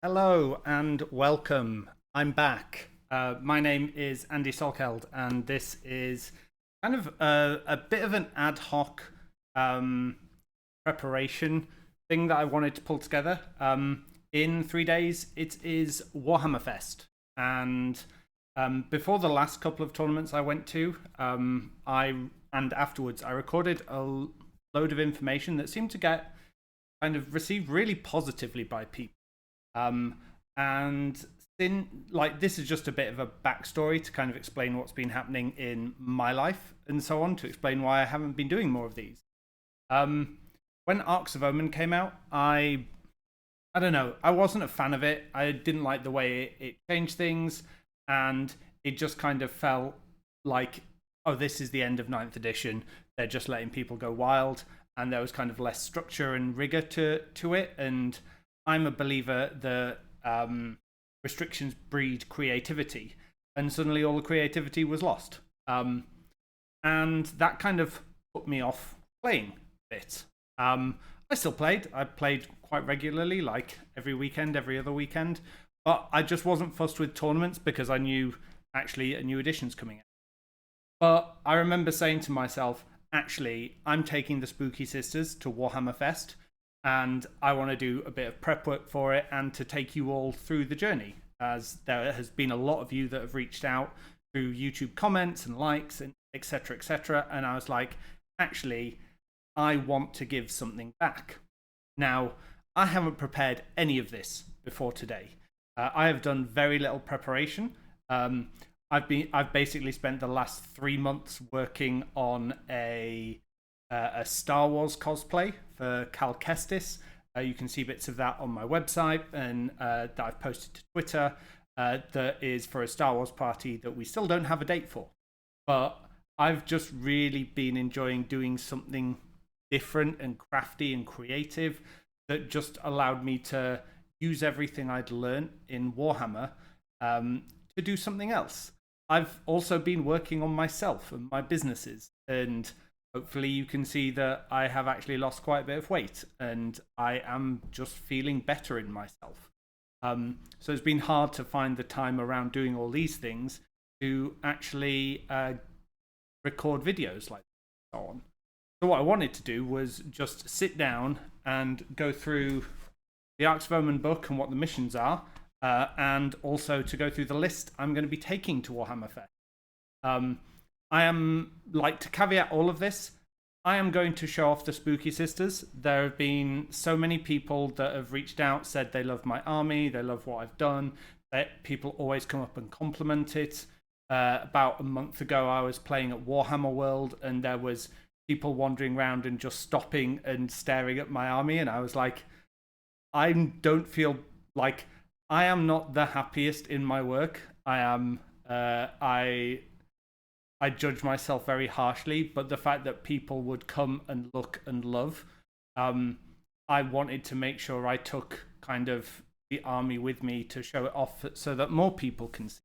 Hello and welcome. I'm back. My name is Andy Salkeld, and this is kind of a bit of an ad hoc preparation thing that I wanted to pull together. In 3 days, it is Warhammer Fest, and before the last couple of tournaments I went to, afterwards I recorded a load of information that seemed to get kind of received really positively by people. And this is just a bit of a backstory to kind of explain what's been happening in my life and so on, to explain why I haven't been doing more of these. When Arcs of Omen came out, I don't know, I wasn't a fan of it. I didn't like the way it changed things, and it just kind of felt like, oh, this is the end of 9th edition. They're just letting people go wild, and there was kind of less structure and rigor to it, and I'm a believer that restrictions breed creativity, and suddenly all the creativity was lost. And that kind of put me off playing a bit. I still played. I played quite regularly, like every weekend, every other weekend, but I just wasn't fussed with tournaments because I knew actually a new edition's coming out. But I remember saying to myself, actually, I'm taking the Spooky Sisters to Warhammer Fest, and I want to do a bit of prep work for it and to take you all through the journey, as there has been a lot of you that have reached out through YouTube comments and likes and etc. etc. And I was like, actually, I want to give something back. Now, I haven't prepared any of this before today. I have done very little preparation. I've basically spent the last 3 months working on a Star Wars cosplay for Cal Kestis. You can see bits of that on my website, and that I've posted to Twitter. That is for a Star Wars party that we still don't have a date for. But I've just really been enjoying doing something different and crafty and creative that just allowed me to use everything I'd learned in Warhammer to do something else. I've also been working on myself and my businesses, and hopefully you can see that I have actually lost quite a bit of weight, and I am just feeling better in myself. So it's been hard to find the time around doing all these things to actually record videos like that and so on. So what I wanted to do was just sit down and go through the Arcs of Omen book and what the missions are, and also to go through the list I'm going to be taking to Warhammer Fest. I am, like, to caveat all of this, I am going to show off the Spooky Sisters. There have been so many people that have reached out, said they love my army, they love what I've done. People always come up and compliment it. About a month ago, I was playing at Warhammer World, and there was people wandering around and just stopping and staring at my army, and I was like, I don't feel like I am not the happiest in my work. I am. I judge myself very harshly, but the fact that people would come and look and love, I wanted to make sure I took kind of the army with me to show it off so that more people can see.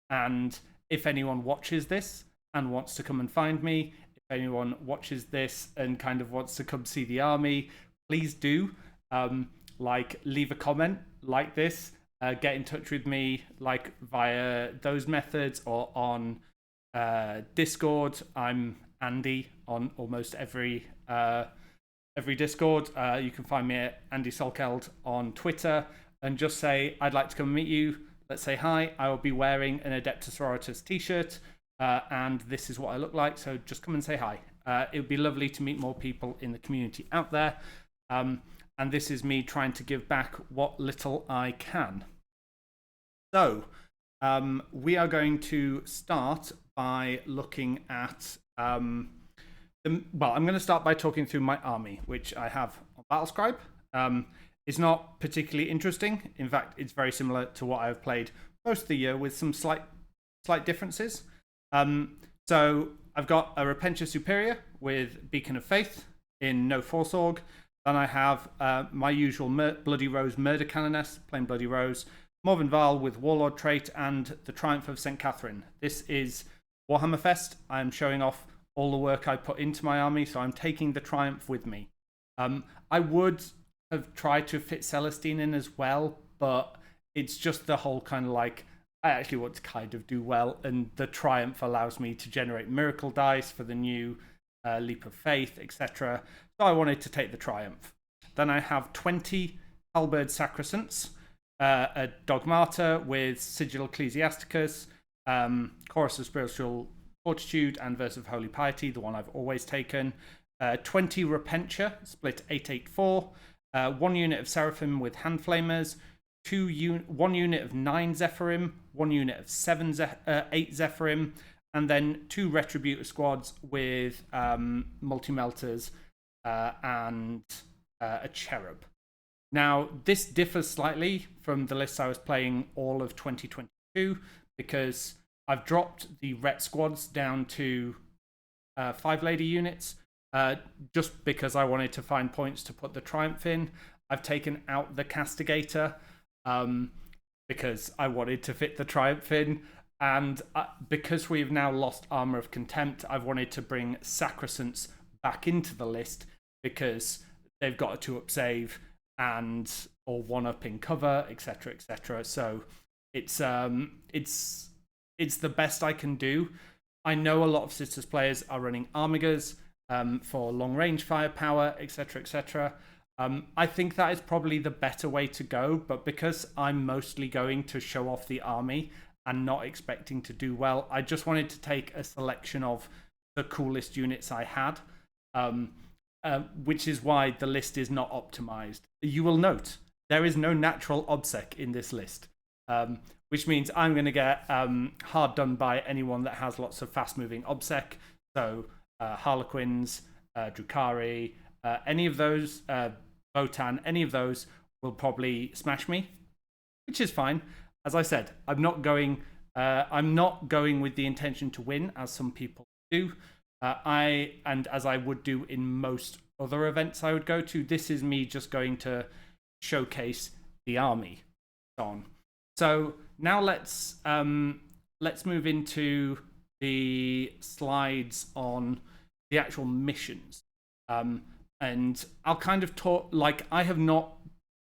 And if anyone watches this and wants to come and find me, if anyone watches this and kind of wants to come see the army, please do. Leave a comment like this, get in touch with me like via those methods or on Discord. I'm Andy on almost every Discord. You can find me at Andy Salkeld on Twitter, and just say, I'd like to come meet you. Let's say hi. I will be wearing an Adepta Sororitas t-shirt, and this is what I look like, so just come and say hi. It would be lovely to meet more people in the community out there. And this is me trying to give back what little I can. So, we are going to start by looking at... I'm going to start by talking through my army, which I have on Battlescribe. It's not particularly interesting. In fact, it's very similar to what I've played most of the year, with some slight differences. So I've got a Repentia Superior with Beacon of Faith in no Force Org. Then I have my usual Bloody Rose Murder Canoness, plain Bloody Rose, Morven Val with Warlord trait, and the Triumph of St. Catherine. This is Warhammer Fest. I'm showing off all the work I put into my army, so I'm taking the Triumph with me. I would have tried to fit Celestine in as well, but it's just the whole kind of like, I actually want to kind of do well, and the triumph allows me to generate miracle dice for the new leap of faith, etc. So I wanted to take the triumph. Then I have 20 halberd sacrosanct, a dogmata with sigil ecclesiasticus, chorus of spiritual fortitude, and verse of holy piety, the one I've always taken. 20 repentia, split 884. 1 unit of seraphim with hand flamers. 1 unit of 9 Zephyrim, 1 unit of 8 Zephyrim, and then 2 Retributor squads with multi-melters and a cherub. Now, this differs slightly from the list I was playing all of 2022 because I've dropped the Ret squads down to 5 lady units just because I wanted to find points to put the Triumph in. I've taken out the Castigator because I wanted to fit the Triumph in, and because we've now lost Armor of Contempt, I've wanted to bring Sacrosancts back into the list because they've got a 2-up save and or 1-up in cover, etc., etc. So it's the best I can do. I know a lot of Sisters players are running Armigers for long range firepower, etc., etc. I think that is probably the better way to go, but because I'm mostly going to show off the army and not expecting to do well, I just wanted to take a selection of the coolest units I had, which is why the list is not optimized. You will note there is no natural obsec in this list, which means I'm going to get hard done by anyone that has lots of fast-moving obsec, so Harlequins, Drukhari, any of those, Votan, any of those will probably smash me, which is fine. As I said, I'm not going with the intention to win, as some people do. And as I would do in most other events I would go to, this is me just going to showcase the army. So now let's move into the slides on the actual missions. And I'll kind of talk, like, I have not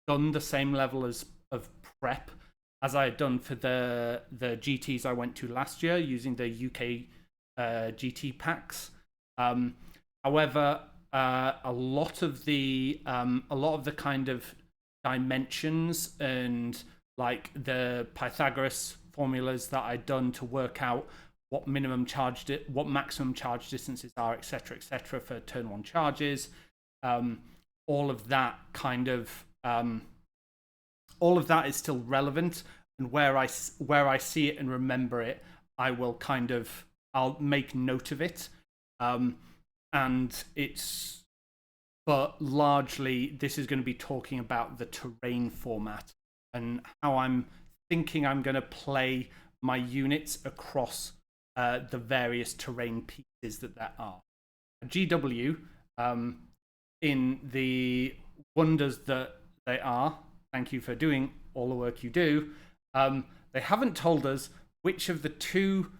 done the same level of prep as I had done for the GTs I went to last year using the UK GT packs. However, a lot of the kind of dimensions and like the Pythagoras formulas that I'd done to work out what maximum charge distances are, etc., for turn 1 charges. All of that is still relevant, and where I see it and remember it, I'll make note of it. But largely this is going to be talking about the terrain format and how I'm thinking I'm going to play my units across the various terrain pieces that there are. GW, in the wonders that they are, thank you for doing all the work you do, they haven't told us which of the two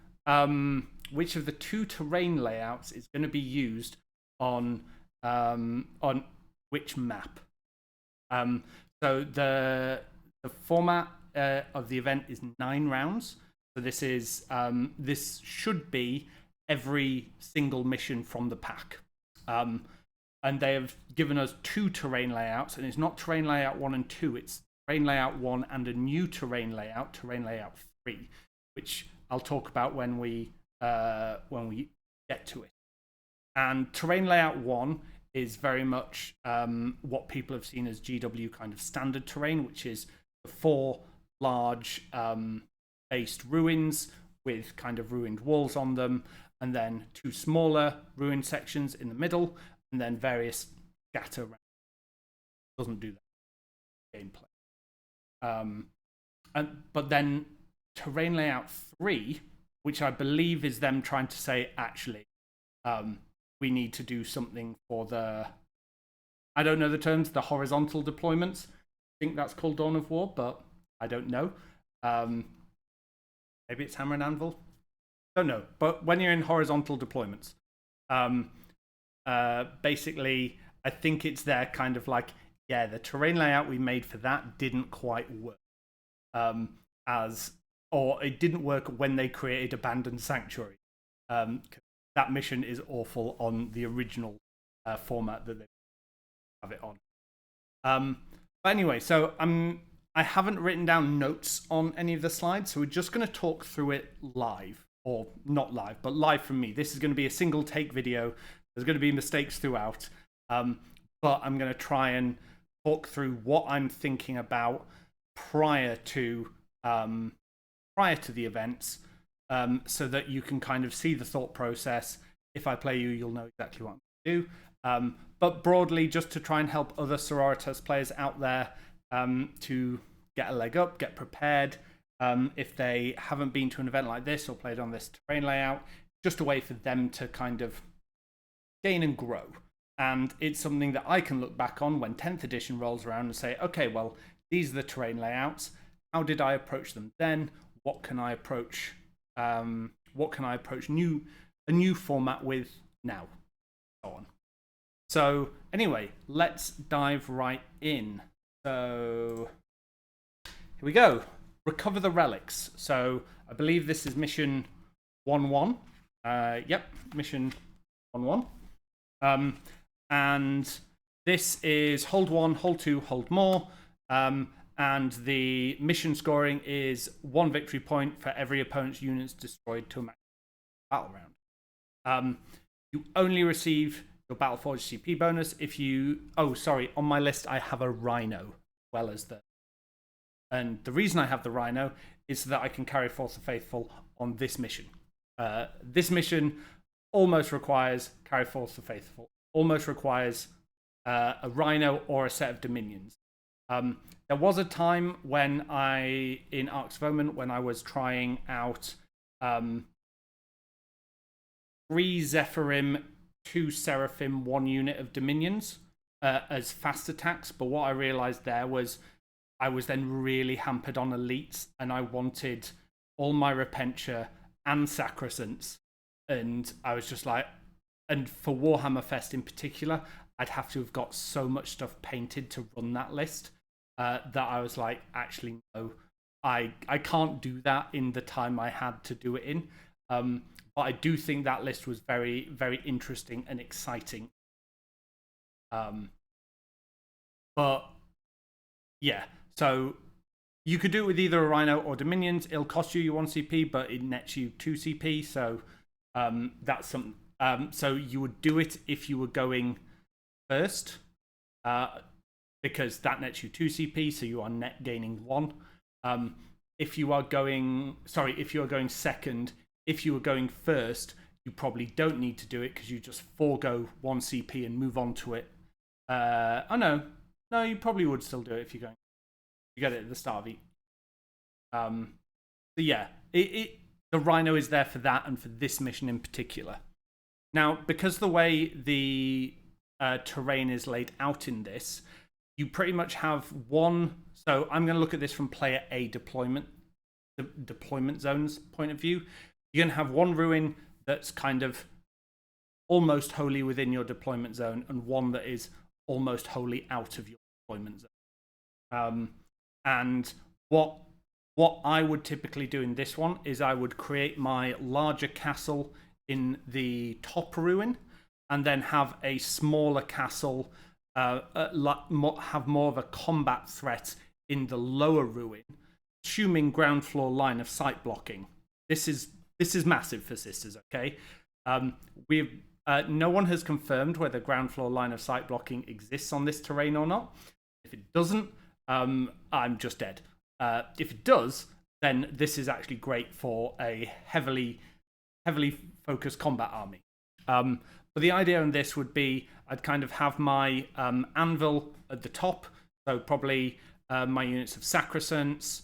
terrain layouts is going to be used on which map. So the format of the event is 9 rounds. So this should be every single mission from the pack. And they have given us 2 terrain layouts, and it's not terrain layout 1 and 2, it's terrain layout 1 and a new terrain layout 3, which I'll talk about when we get to it. And terrain layout 1 is very much what people have seen as GW kind of standard terrain, which is the 4 large based ruins with kind of ruined walls on them, and then 2 smaller ruined sections in the middle, and then various scatter around. Doesn't do that gameplay. But then terrain layout 3, which I believe is them trying to say, actually, we need to do something for the, I don't know the terms, the horizontal deployments. I think that's called Dawn of War, but I don't know. Maybe it's Hammer and Anvil. Don't know. But when you're in horizontal deployments, basically, I think it's their kind of like, yeah, the terrain layout we made for that didn't quite work. or it didn't work when they created Abandoned Sanctuary. That mission is awful on the original format that they have it on. But anyway, so I haven't written down notes on any of the slides, so we're just going to talk through it live, or not live, but live from me. This is going to be a single take video. There's going to be mistakes throughout, but I'm going to try and talk through what I'm thinking about prior to the events, so that you can kind of see the thought process. If I play you, you'll know exactly what I'm going to do. But broadly, just to try and help other Sororitas players out there to get a leg up, get prepared. If they haven't been to an event like this or played on this terrain layout, just a way for them to kind of gain and grow. And it's something that I can look back on when 10th edition rolls around and say, okay, well, these are the terrain layouts. How did I approach them then? What can I approach? What can I approach a new format with now? So on. So anyway, let's dive right in. So here we go. Recover the relics. So I believe this is mission 1-1. Yep, mission 1-1. And this is hold 1, hold 2, hold more. And the mission scoring is 1 victory point for every opponent's units destroyed to a maximum battle round. You only receive your Battleforge CP bonus if you... Oh, sorry. On my list, I have a Rhino as well as the... And the reason I have the Rhino is so that I can carry Force the Faithful on this mission. This mission almost requires carry Force the Faithful. Almost requires a Rhino or a set of Dominions. There was a time when in Arcs of Omen, when I was trying out 3 Zephyrim, 2 Seraphim, 1 unit of Dominions as fast attacks. But what I realized there was I was then really hampered on elites, and I wanted all my Repentia and Sacrosanct. And I was just like, and for Warhammer Fest in particular, I'd have to have got so much stuff painted to run that list that I was like, actually, no, I can't do that in the time I had to do it in. But I do think that list was very, very interesting and exciting. But yeah, so you could do it with either a Rhino or Dominions. It'll cost you 1 CP, but it nets you 2 CP. So that's something. So you would do it if you were going first, because that nets you 2 CP, so you are net gaining 1. If you are going second, if you were going first, you probably don't need to do it because you just forego 1 CP and move on to it. No, you probably would still do it if you're going. You get it at the start of each. So yeah, the Rhino is there for that and for this mission in particular. Now, because the way the terrain is laid out in this, you pretty much have one. So I'm going to look at this from player A deployment zone's point of view. You're going to have one ruin that's kind of almost wholly within your deployment zone, and one that is almost wholly out of your deployment zone. And what I would typically do in this one is I would create my larger castle in the top ruin, and then have a smaller castle, have more of a combat threat in the lower ruin, assuming ground floor line of sight blocking. This is massive for Sisters, okay? No one has confirmed whether ground floor line of sight blocking exists on this terrain or not. If it doesn't, I'm just dead. If it does, then this is actually great for a heavily focused combat army. But the idea on this would be I'd kind of have my anvil at the top, so probably my units of Sacrosancts,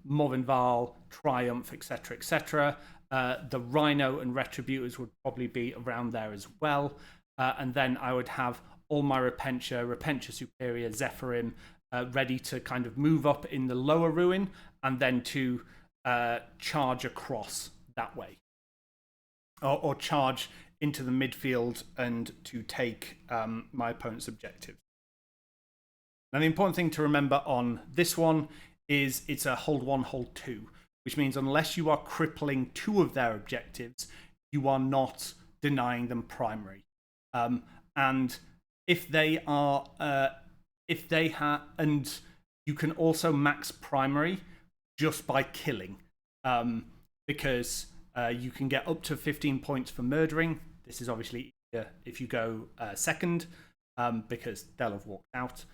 Morvenval, Triumph, etc., etc. The Rhino and Retributors would probably be around there as well. And then I would have all my Repentia Superior, Zephyrim, ready to kind of move up in the lower ruin and then to charge across that way. Or charge into the midfield and to take my opponent's objective. Now, the important thing to remember on this one is it's a hold 1, hold 2, which means unless you are crippling 2 of their objectives, you are not denying them primary. And if they are, and you can also max primary just by killing, because you can get up to 15 points for murdering. This is obviously easier if you go second, because they'll have walked out.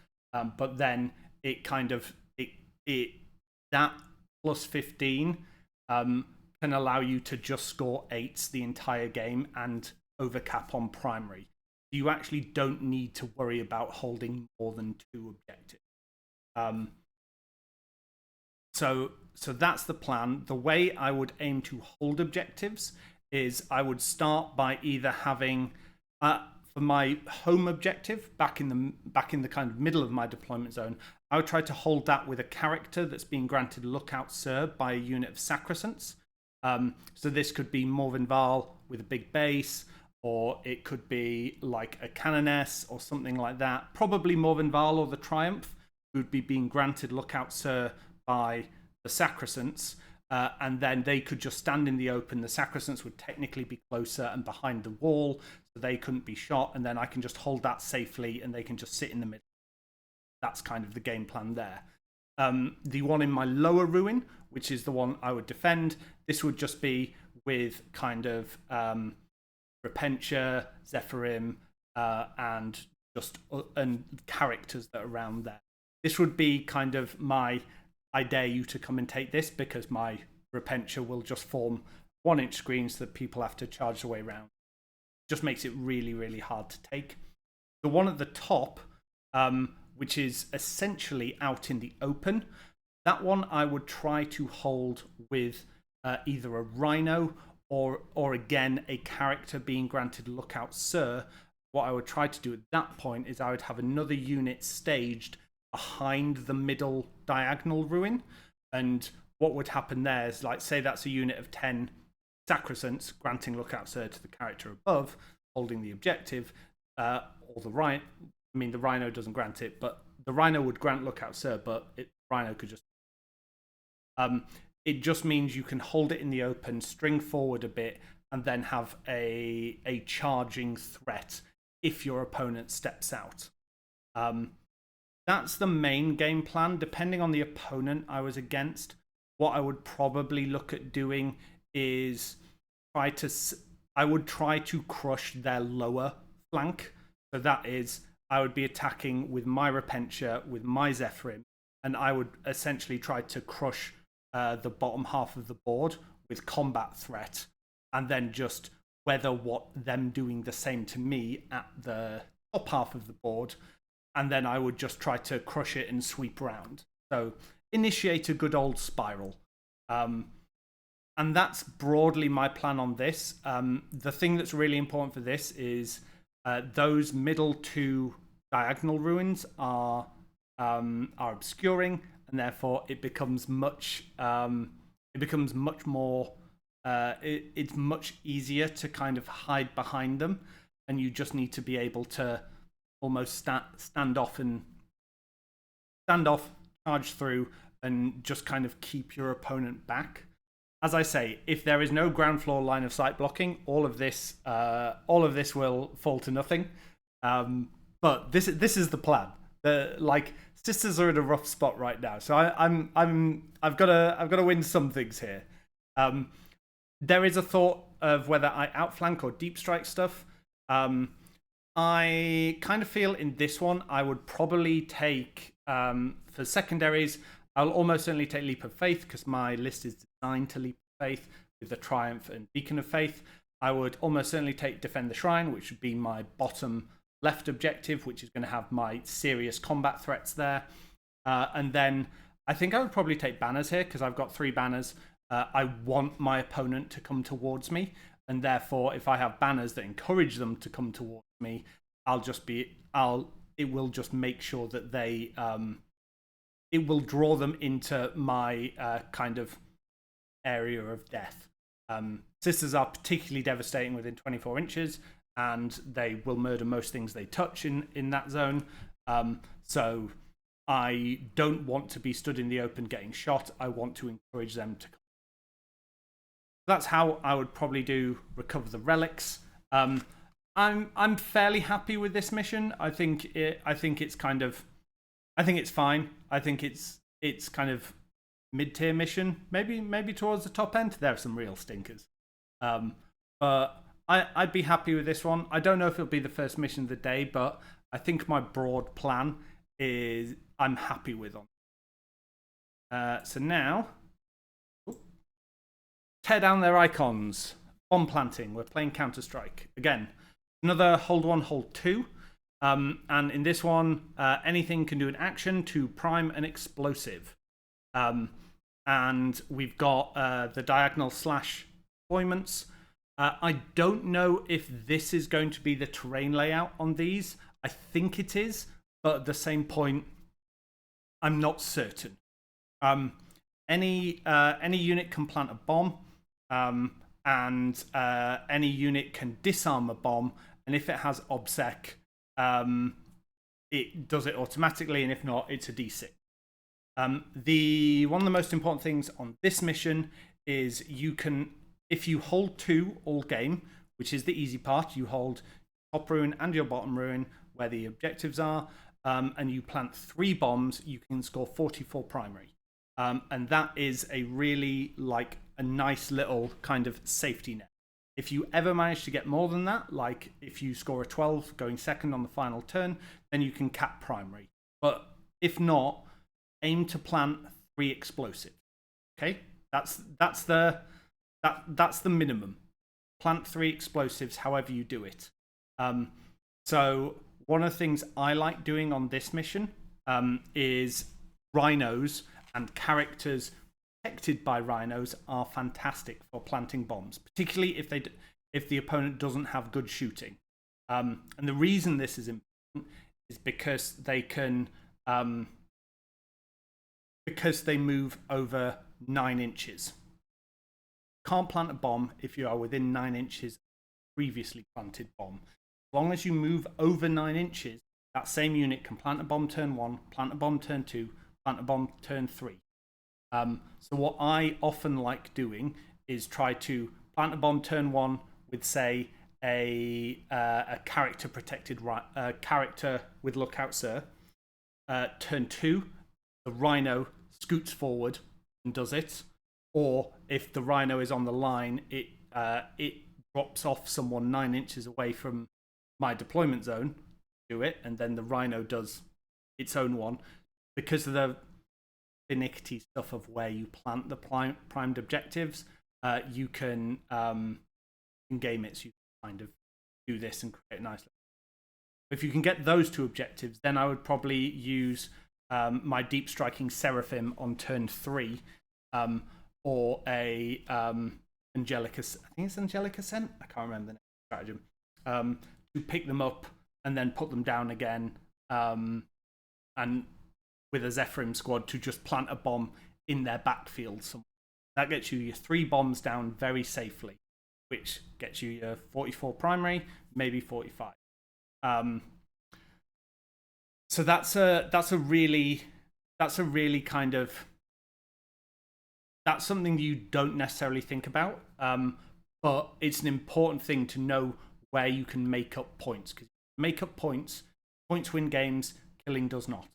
But then it kind of that plus 15 can allow you to just score 8s the entire game and overcap on primary. You actually don't need to worry about holding more than 2 objectives. So that's the plan. The way I would aim to hold objectives is I would start by either having, for my home objective back in the kind of middle of my deployment zone, I would try to hold that with a character that's being granted Lookout Sir by a unit of Sacrosancts. So this could be Morvenn Vahl with a big base, or it could be like a Canoness or something like that. Probably Morvenn Vahl or the Triumph, who would be being granted Lookout Sir by the Sacrosancts, and then they could just stand in the open. The Sacrosancts would technically be closer and behind the wall, so they couldn't be shot, and then I can just hold that safely and they can just sit in the middle. That's kind of the game plan there. The one in my lower ruin, which is the one I would defend, this would just be with kind of Repentia, Zephyrim, and characters that are around there. This would be kind of my, I dare you to come and take this, because my Repentia will just form 1-inch screens that people have to charge their way around. Just makes it really, really hard to take. The one at the top, which is essentially out in the open, that one I would try to hold with either a Rhino or again a character being granted Lookout Sir. What I would try to do at that point is I would have another unit staged behind the middle diagonal ruin, and what would happen there is, like, say that's a unit of 10 Sacrosancts granting Lookout Sir to the character above, holding the objective, or the Rhino. I mean, the Rhino doesn't grant it, but the Rhino would grant Lookout Sir, but Rhino could just... it just means you can hold it in the open, string forward a bit, and then have a charging threat if your opponent steps out. That's the main game plan. Depending on the opponent I was against, what I would probably look at doing is I would try to crush their lower flank. So that is, I would be attacking with my Repentia, with my Zephyrim, and I would essentially try to crush the bottom half of the board with combat threat, and then just weather them doing the same to me at the top half of the board, and then I would just try to crush it and sweep around. So initiate a good old spiral. And that's broadly my plan on this. The thing that's really important for this is those middle 2 diagonal ruins are obscuring, and therefore it becomes much more. It's much easier to kind of hide behind them, and you just need to be able to almost stand off, charge through, and just kind of keep your opponent back. As I say, if there is no ground floor line of sight blocking, all of this will fall to nothing. But this is the plan. Sisters are in a rough spot right now, so I've got to win some things here. There is a thought of whether I outflank or deep strike stuff. I kind of feel in this one I would probably take, for secondaries, I'll almost certainly take Leap of Faith, because my list is designed to Leap of Faith with the Triumph and Beacon of Faith. I would almost certainly take Defend the Shrine, which would be my bottom left objective, which is going to have my serious combat threats there. And then I think I would probably take banners here, because I've got 3 banners. I want my opponent to come towards me, and therefore if I have banners that encourage them to come towards me, it will just make sure that they it will draw them into my kind of area of death. Sisters are particularly devastating within 24 inches, and they will murder most things they touch in that zone. So I don't want to be stood in the open getting shot. I want to encourage them to. That's how I would probably do recover the relics. I'm fairly happy with this mission. I think it's kind of, I think it's fine. I think it's kind of mid-tier mission, maybe towards the top end. There are some real stinkers, but I'd be happy with this one. I don't know if it'll be the first mission of the day, but I think my broad plan is I'm happy with on. So now, tear down their icons. Bomb planting. We're playing Counter-Strike again. Another hold 1, hold 2. And in this one, anything can do an action to prime an explosive. And we've got the diagonal slash deployments. I don't know if this is going to be the terrain layout on these. I think it is, but at the same point, I'm not certain. Any unit can plant a bomb, and any unit can disarm a bomb. And if it has OBSEC, it does it automatically, and if not, it's a D6. One of the most important things on this mission is you can, if you hold 2 all game, which is the easy part, you hold top ruin and your bottom ruin where the objectives are, and you plant 3 bombs, you can score 44 primary. And that is a really like a nice little kind of safety net. If you ever manage to get more than that, like if you score a 12 going second on the final turn, then you can cap primary. But if not, aim to plant 3 explosives. Okay, that's the minimum. Plant 3 explosives, however you do it. So one of the things I like doing on this mission is rhinos and characters protected by rhinos are fantastic for planting bombs, particularly if the opponent doesn't have good shooting. And the reason this is important is because they can because they move over 9 inches. Can't plant a bomb if you are within 9 inches of a previously planted bomb. As long as you move over 9 inches, that same unit can plant a bomb turn 1, plant a bomb turn 2, plant a bomb turn 3. So what I often like doing is try to plant a bomb turn 1 with, say, a character protected character with Lookout Sir. Turn 2, the rhino scoots forward and does it. Or if the rhino is on the line, it drops off someone 9 inches away from my deployment zone, do it, and then the rhino does its own one. Because of the finicky stuff of where you plant the primed objectives, you can game it, so you can kind of do this and create a nice. If you can get those 2 objectives, then I would probably use my deep striking Seraphim on turn 3, or a Angelic, I think it's Angelic Ascent. I can't remember the name of the stratagem. To pick them up and then put them down again, and with a Zephyrim squad to just plant a bomb in their backfield. That gets you your 3 bombs down very safely, which gets you your 44 primary, maybe 45. So that's a really kind of, that's something you don't necessarily think about, but it's an important thing to know where you can make up points, because make up points win games, killing does not.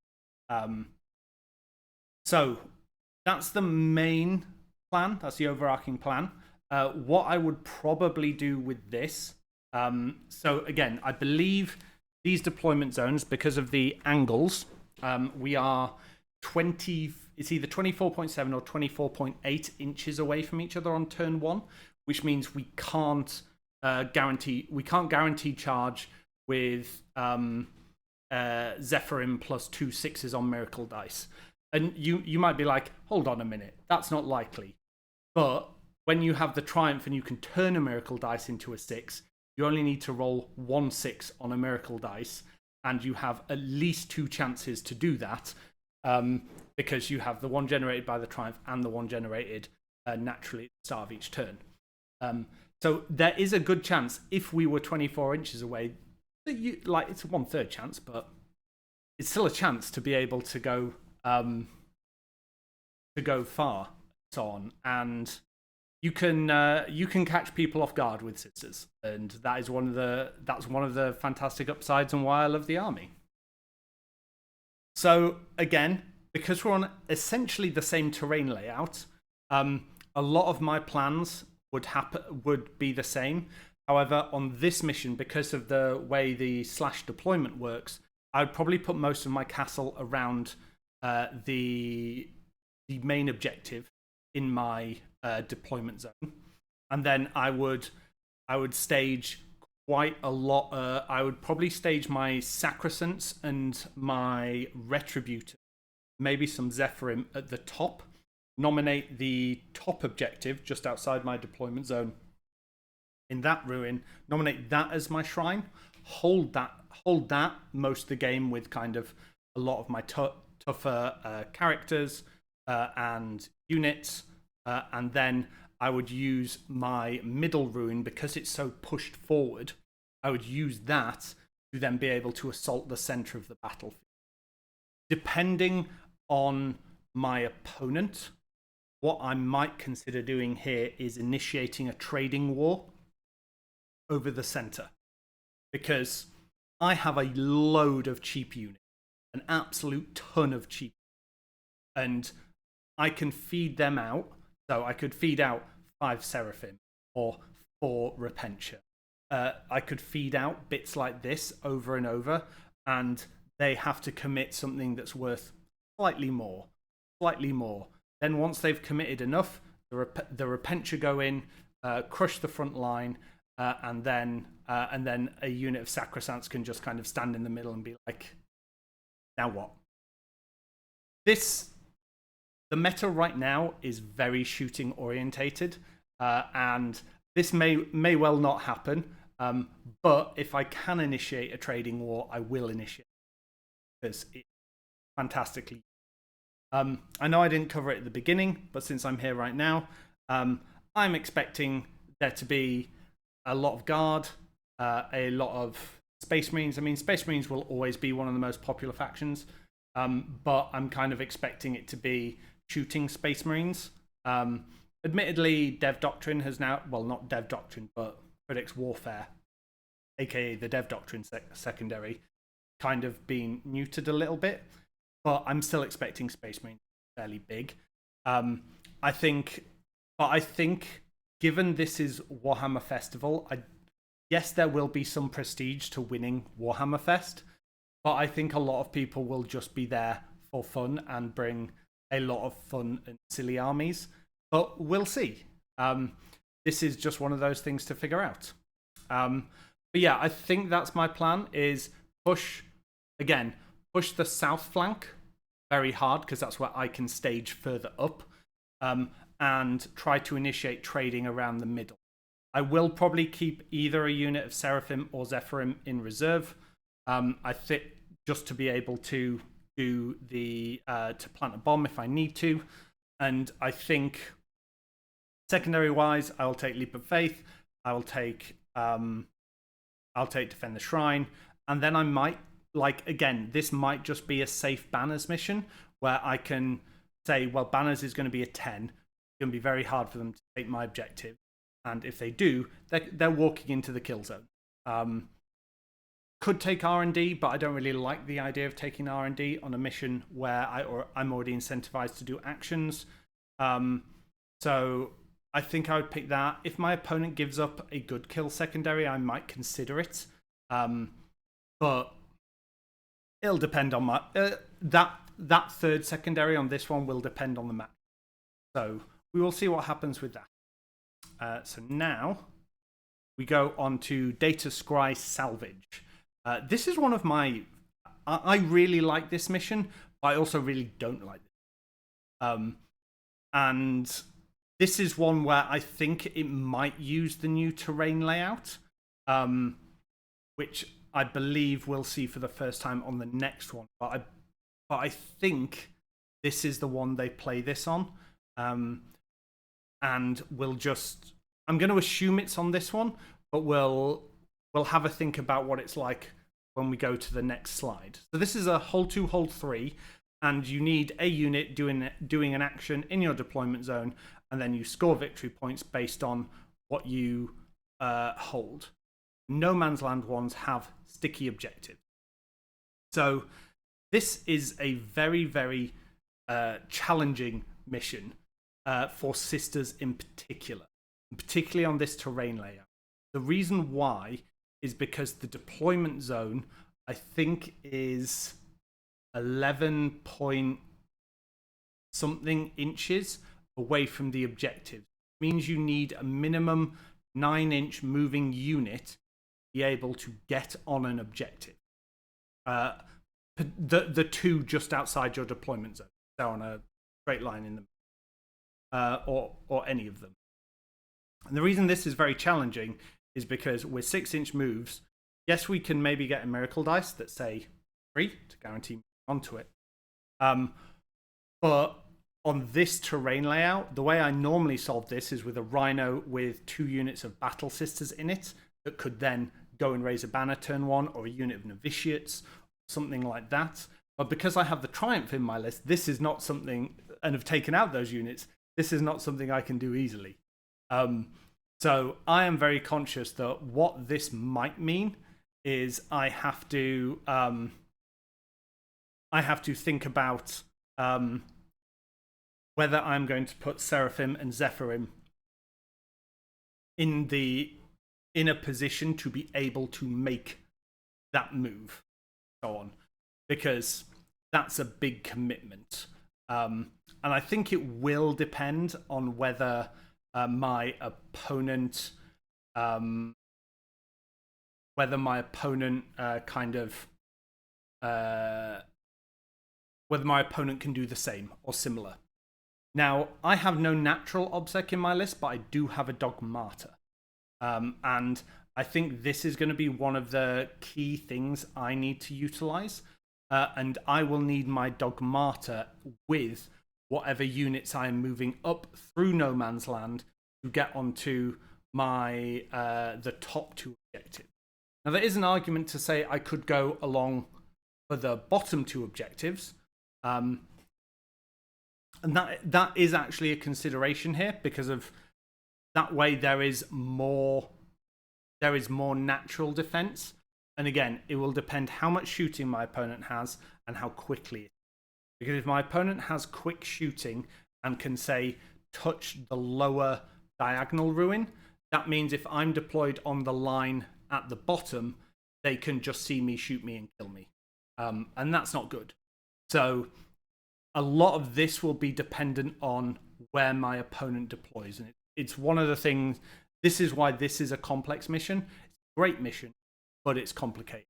So that's the main plan. That's the overarching plan. What I would probably do with this. So again, I believe these deployment zones, because of the angles, we are 20. It's either 24.7 or 24.8 inches away from each other on turn 1, which means we can't guarantee charge with Zephyrim plus 2 6s on Miracle Dice. And you might be like, hold on a minute, that's not likely. But when you have the Triumph and you can turn a Miracle Dice into a 6, you only need to roll 1 6 on a Miracle Dice, and you have at least 2 chances to do that, because you have the one generated by the Triumph and the one generated naturally at the start of each turn. So there is a good chance, if we were 24 inches away, that it's a 1/3 chance, but it's still a chance to be able to go far, so on, and you can catch people off guard with scissors, and that's one of the fantastic upsides and why I love the army. So again, because we're on essentially the same terrain layout, a lot of my plans would be the same. However, on this mission, because of the way the / deployment works, I would probably put most of my castle around the main objective in my deployment zone, and then I would stage quite a lot. I would probably stage my Sacrosancts and my Retributors, maybe some Zephyrim at the top. Nominate the top objective just outside my deployment zone in that ruin. Nominate that as my shrine. Hold that most of the game with kind of a lot of my tougher characters and units, and then I would use my middle ruin, because it's so pushed forward. I would use that to then be able to assault the center of the battlefield. Depending on my opponent, what I might consider doing here is initiating a trading war over the center, because I have a load of cheap units, an absolute ton of cheap, and I can feed them out. So I could feed out 5 Seraphim or 4 Repentia. I could feed out bits like this over and over, and they have to commit something that's worth slightly more. Then once they've committed enough, the Repentia go in, crush the front line, and then a unit of Sacrosancts can just kind of stand in the middle and be like, now what? The meta right now is very shooting orientated, and this may well not happen. But if I can initiate a trading war, I will initiate, because it's fantastically. I know I didn't cover it at the beginning, but since I'm here right now, I'm expecting there to be a lot of guard, a lot of Space Marines. I mean, Space Marines will always be one of the most popular factions, but I'm kind of expecting it to be shooting Space Marines. Admittedly, Dev Doctrine has now, well, not Dev Doctrine, but Codex Warfare, aka the Dev Doctrine secondary, kind of been neutered a little bit, but I'm still expecting Space Marines fairly big. I think given this is Warhammer Festival, yes, there will be some prestige to winning Warhammer Fest, but I think a lot of people will just be there for fun and bring a lot of fun and silly armies. But we'll see. This is just one of those things to figure out. But yeah, I think that's my plan, is push the south flank very hard, because that's where I can stage further up, and try to initiate trading around the middle. I will probably keep either a unit of Seraphim or Zephyrim in reserve. I think just to be able to do to plant a bomb if I need to. And I think secondary wise, I'll take Leap of Faith. I'll take Defend the Shrine, and then I might, like, again, this might just be a safe banners mission where I can say, well, banners is going to be a 10. It's going to be very hard for them to take my objective, and if they do, they're walking into the kill zone. Could take R&D, but I don't really like the idea of taking R&D on a mission where I'm already incentivized to do actions. So I think I would pick that. If my opponent gives up a good kill secondary, I might consider it. But it'll depend on my that third secondary on this one will depend on the match. So we will see what happens with that. So now we go on to Data Scry Salvage. This is one of my... I really like this mission, but I also really don't like it. And this is one where I think it might use the new terrain layout, which I believe we'll see for the first time on the next one. But I think this is the one they play this on. And we'll just... I'm going to assume it's on this one, but we'll have a think about what it's like when we go to the next slide. So this is a hold 2, hold 3, and you need a unit doing an action in your deployment zone, and then you score victory points based on what you hold. No Man's Land ones have sticky objectives. So this is a very, very challenging mission for Sisters in particular, particularly on this terrain layout. The reason why is because the deployment zone, I think, is 11 point something inches away from the objective. It means you need a minimum 9-inch moving unit to be able to get on an objective. The two just outside your deployment zone, they're on a straight line in them, or any of them. And the reason this is very challenging is because with 6-inch moves, yes, we can maybe get a miracle dice that say 3 to guarantee onto it. But on this terrain layout, the way I normally solve this is with a Rhino with 2 units of Battle Sisters in it that could then go and raise a banner turn 1, or a unit of Novitiates, something like that. But because I have the Triumph in my list, this is not something, and have taken out those units, this is not something I can do easily. So I am very conscious that what this might mean is I have to think about whether I'm going to put Seraphim and Zephyrim in a position to be able to make that move, so on, because that's a big commitment. And I think it will depend on whether my opponent can do the same or similar. Now, I have no natural obsec in my list, but I do have a Dogmata. And I think this is going to be one of the key things I need to utilize. And I will need my Dogmata with whatever units I am moving up through No Man's Land to get onto my the top 2 objectives. Now, there is an argument to say I could go along for the bottom 2 objectives. And that is actually a consideration here, because of that way there is more natural defense. And again, it will depend how much shooting my opponent has and how quickly. Because if my opponent has quick shooting and can, say, touch the lower diagonal ruin, that means if I'm deployed on the line at the bottom, they can just see me, shoot me, and kill me. And that's not good. So a lot of this will be dependent on where my opponent deploys. And it's one of the things, this is why this is a complex mission. It's a great mission, but it's complicated.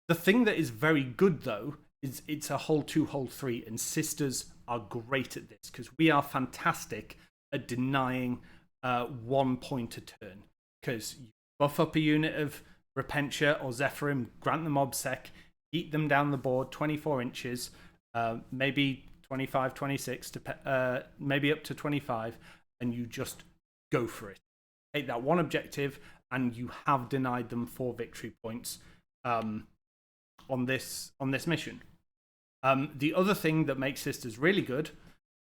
The thing that is very good, though, is it's a hold 2, hold 3, and Sisters are great at this, because we are fantastic at denying 1 point a turn. Because you buff up a unit of Repentia or Zephyrim, grant them obsec, eat them down the board 24 inches, maybe 25, 26, maybe up to 25, and you just go for it. Take that one objective, and you have denied them 4 victory points on this mission. The other thing that makes Sisters really good,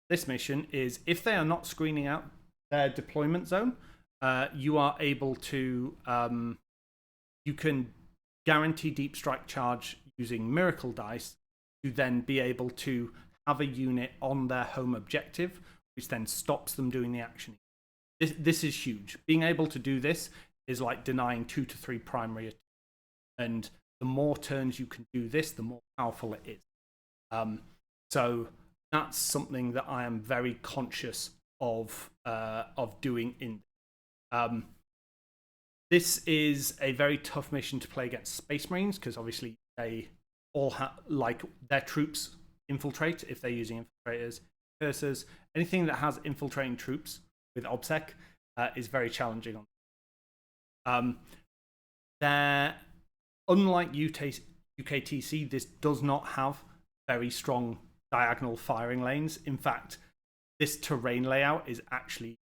this mission, is if they are not screening out their deployment zone, you are able to, you can guarantee deep strike charge using miracle dice to then be able to have a unit on their home objective, which then stops them doing the action. This is huge. Being able to do this is like denying 2 to 3 primary attacks. And the more turns you can do this, the more powerful it is. So that's something that I am very conscious of doing in. This is a very tough mission to play against Space Marines, because obviously they all have, like, their troops infiltrate if they're using infiltrators, cursors. Anything that has infiltrating troops with OBSEC is very challenging on. Unlike UKTC, this does not have very strong diagonal firing lanes. In fact, this terrain layout is actually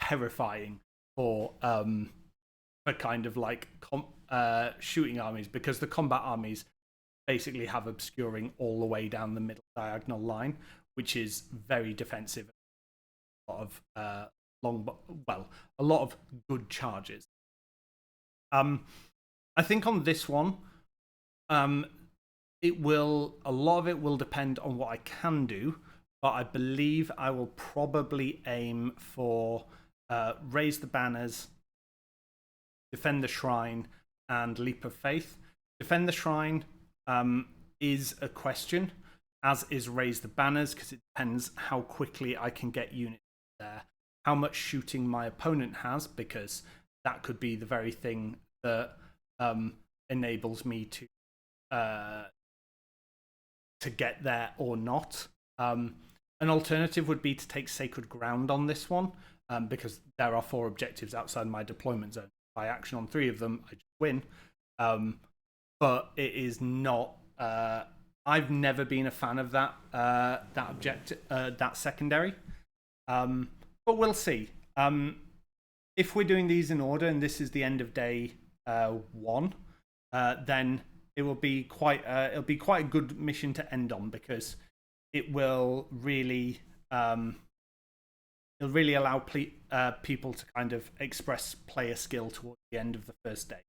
terrifying for kind of like shooting armies, because the combat armies basically have obscuring all the way down the middle diagonal line, which is very defensive. A lot of a lot of good charges. I think on this one, a lot of it will depend on what I can do, but I believe I will probably aim for raise the banners, defend the shrine, and leap of faith. Defend the shrine is a question, as is raise the banners, because it depends how quickly I can get units there, how much shooting my opponent has, because that could be the very thing that enables me to get there or not. An alternative would be to take sacred ground on this one, because there are 4 objectives outside my deployment zone. If I action on 3 of them, I just win. But it is not. I've never been a fan of that that secondary. But we'll see. If we're doing these in order, and this is the end of day 1, then it will be it'll be quite a good mission to end on, because it will really allow people to kind of express player skill towards the end of the first day.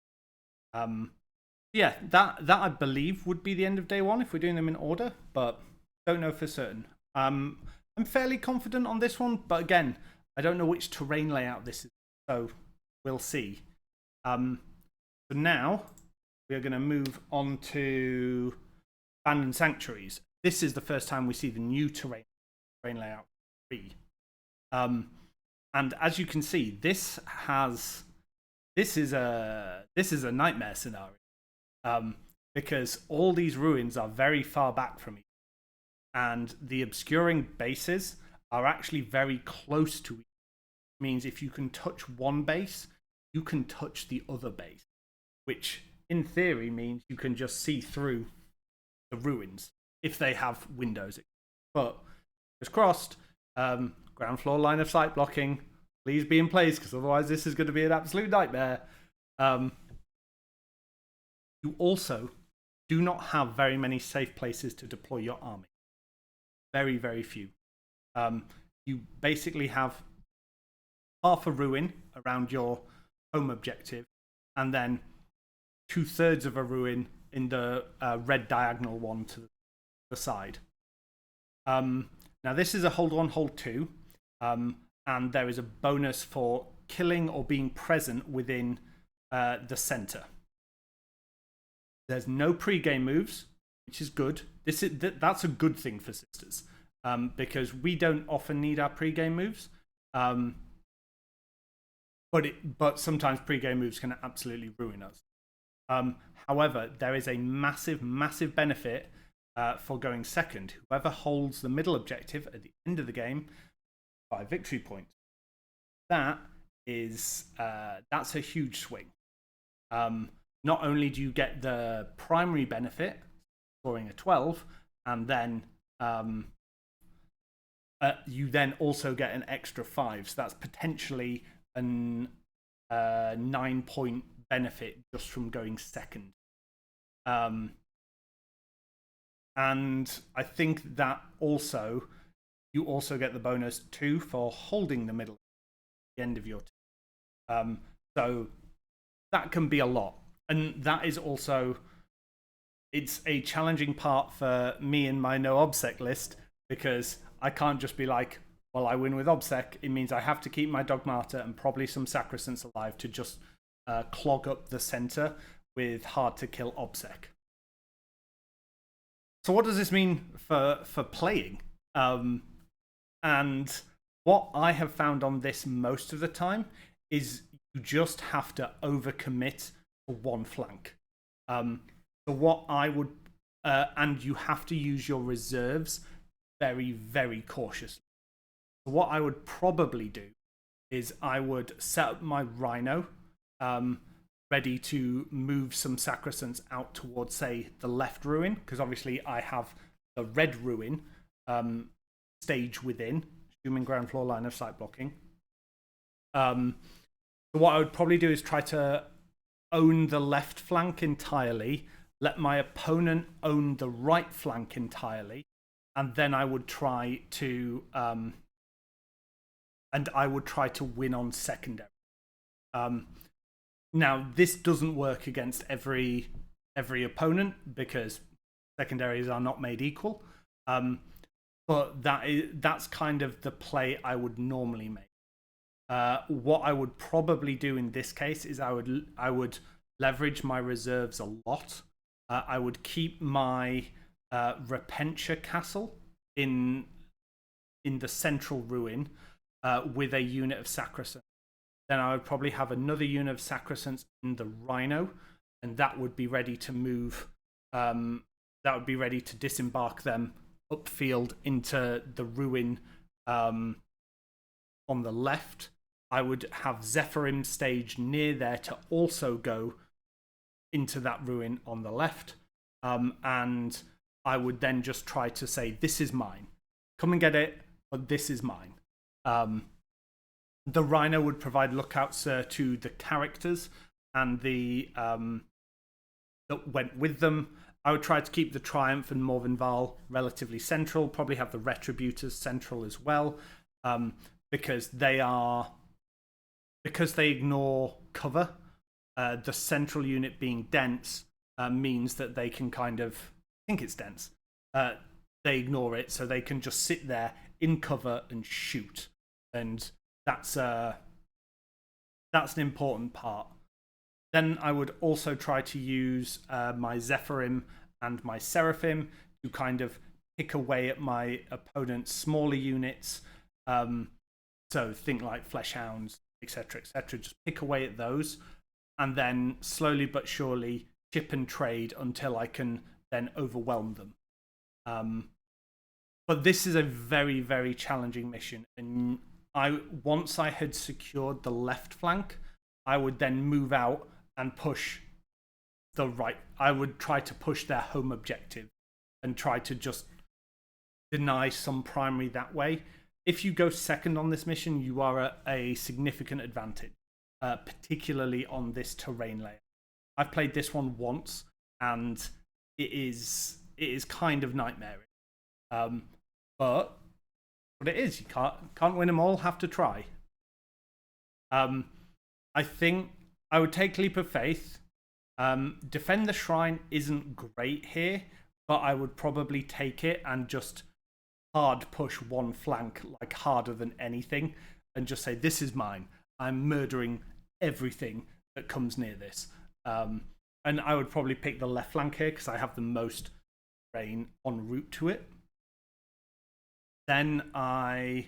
Yeah, that I believe would be the end of day 1 if we're doing them in order, but don't know for certain. I'm fairly confident on this one, but again, I don't know which terrain layout this is, so we'll see. So now we are going to move on to Abandoned Sanctuaries. This is the first time we see the new terrain layout 3. And as you can see, this is a nightmare scenario, because all these ruins are very far back from each other, and the obscuring bases are actually very close to each other. It means if you can touch one base, you can touch the other base, which in theory means you can just see through the ruins if they have windows. But it's crossed. Ground floor line of sight blocking. Please be in place, because otherwise this is going to be an absolute nightmare. You also do not have very many safe places to deploy your army. Very, very few. You basically have half a ruin around your home objective, and then 2/3 of a ruin in the red diagonal one to the side. Now this is a hold 1, hold 2, and there is a bonus for killing or being present within the center. There's no pre-game moves, which is good. That's a good thing for Sisters, because we don't often need our pre-game moves. But sometimes pre-game moves can absolutely ruin us. However, there is a massive, massive benefit for going second. Whoever holds the middle objective at the end of the game, 5 victory points. That's a huge swing. Not only do you get the primary benefit, scoring a 12, and then you then also get an extra 5. So that's potentially a 9-point benefit just from going second. And I think that you also get the bonus 2 for holding the middle at the end of your team. So that can be a lot. And that is also, it's a challenging part for me in my no obsec list, because I can't just be like, well, I win with obsec. It means I have to keep my dogmata and probably some sacrosancts alive to just clog up the center with hard to kill obsec. So what does this mean for playing? And what I have found on this most of the time is you just have to overcommit for one flank. So what I would, and you have to use your reserves very, very cautiously. So what I would probably do is I would set up my Rhino, ready to move some sacrosancts out towards, say, the left ruin, because obviously I have the red ruin stage within, assuming ground floor line of sight blocking. So what I would probably do is try to own the left flank entirely, let my opponent own the right flank entirely, and then I would try to win on secondary. Now, this doesn't work against every opponent because secondaries are not made equal. But that's kind of the play I would normally make. What I would probably do in this case is I would leverage my reserves a lot. I would keep my Repentia castle in the central ruin with a unit of Sacrosanct. Then I would probably have another unit of Sacrosancts in the Rhino, and that would be ready to move. That would be ready to disembark them upfield into the ruin on the left. I would have Zephyrim staged near there to also go into that ruin on the left. And I would then just try to say, this is mine. Come and get it, but this is mine. The Rhino would provide lookouts to the characters and the that went with them. I would try to keep the Triumph and Morvenval relatively central, probably have the Retributors central as well, because they ignore cover. The central unit being dense means that they can kind of, I think it's dense, they ignore it, so they can just sit there in cover and shoot. And that's an important part. Then I would also try to use my Zephyrim and my Seraphim to kind of pick away at my opponent's smaller units. So think like Fleshhounds, etc., etc. Just pick away at those, and then slowly but surely chip and trade until I can then overwhelm them. But this is a very, very challenging mission, and once I had secured the left flank, I would then move out and push the right. I would try to push their home objective and try to just deny some primary that way. If you go second on this mission, you are at a significant advantage, particularly on this terrain layer. I've played this one once, and it is kind of nightmarish. But it is. You can't win them all. Have to try. I think I would take Leap of Faith. Defend the Shrine isn't great here, but I would probably take it and just hard push one flank, like harder than anything, and just say, this is mine. I'm murdering everything that comes near this. And I would probably pick the left flank here because I have the most terrain en route to it. Then I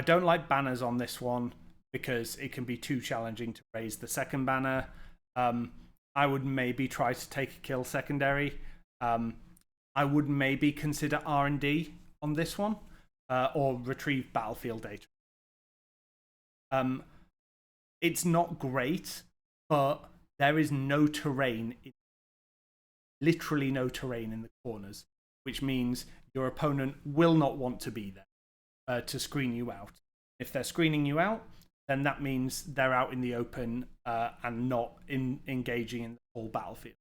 don't like banners on this one because it can be too challenging to raise the second banner. I would maybe try to take a kill secondary. I would maybe consider R&D on this one, or retrieve battlefield data. It's not great, but there is no terrain, literally no terrain in the corners, which means your opponent will not want to be there to screen you out. If they're screening you out, then that means they're out in the open and not engaging in the whole battlefield.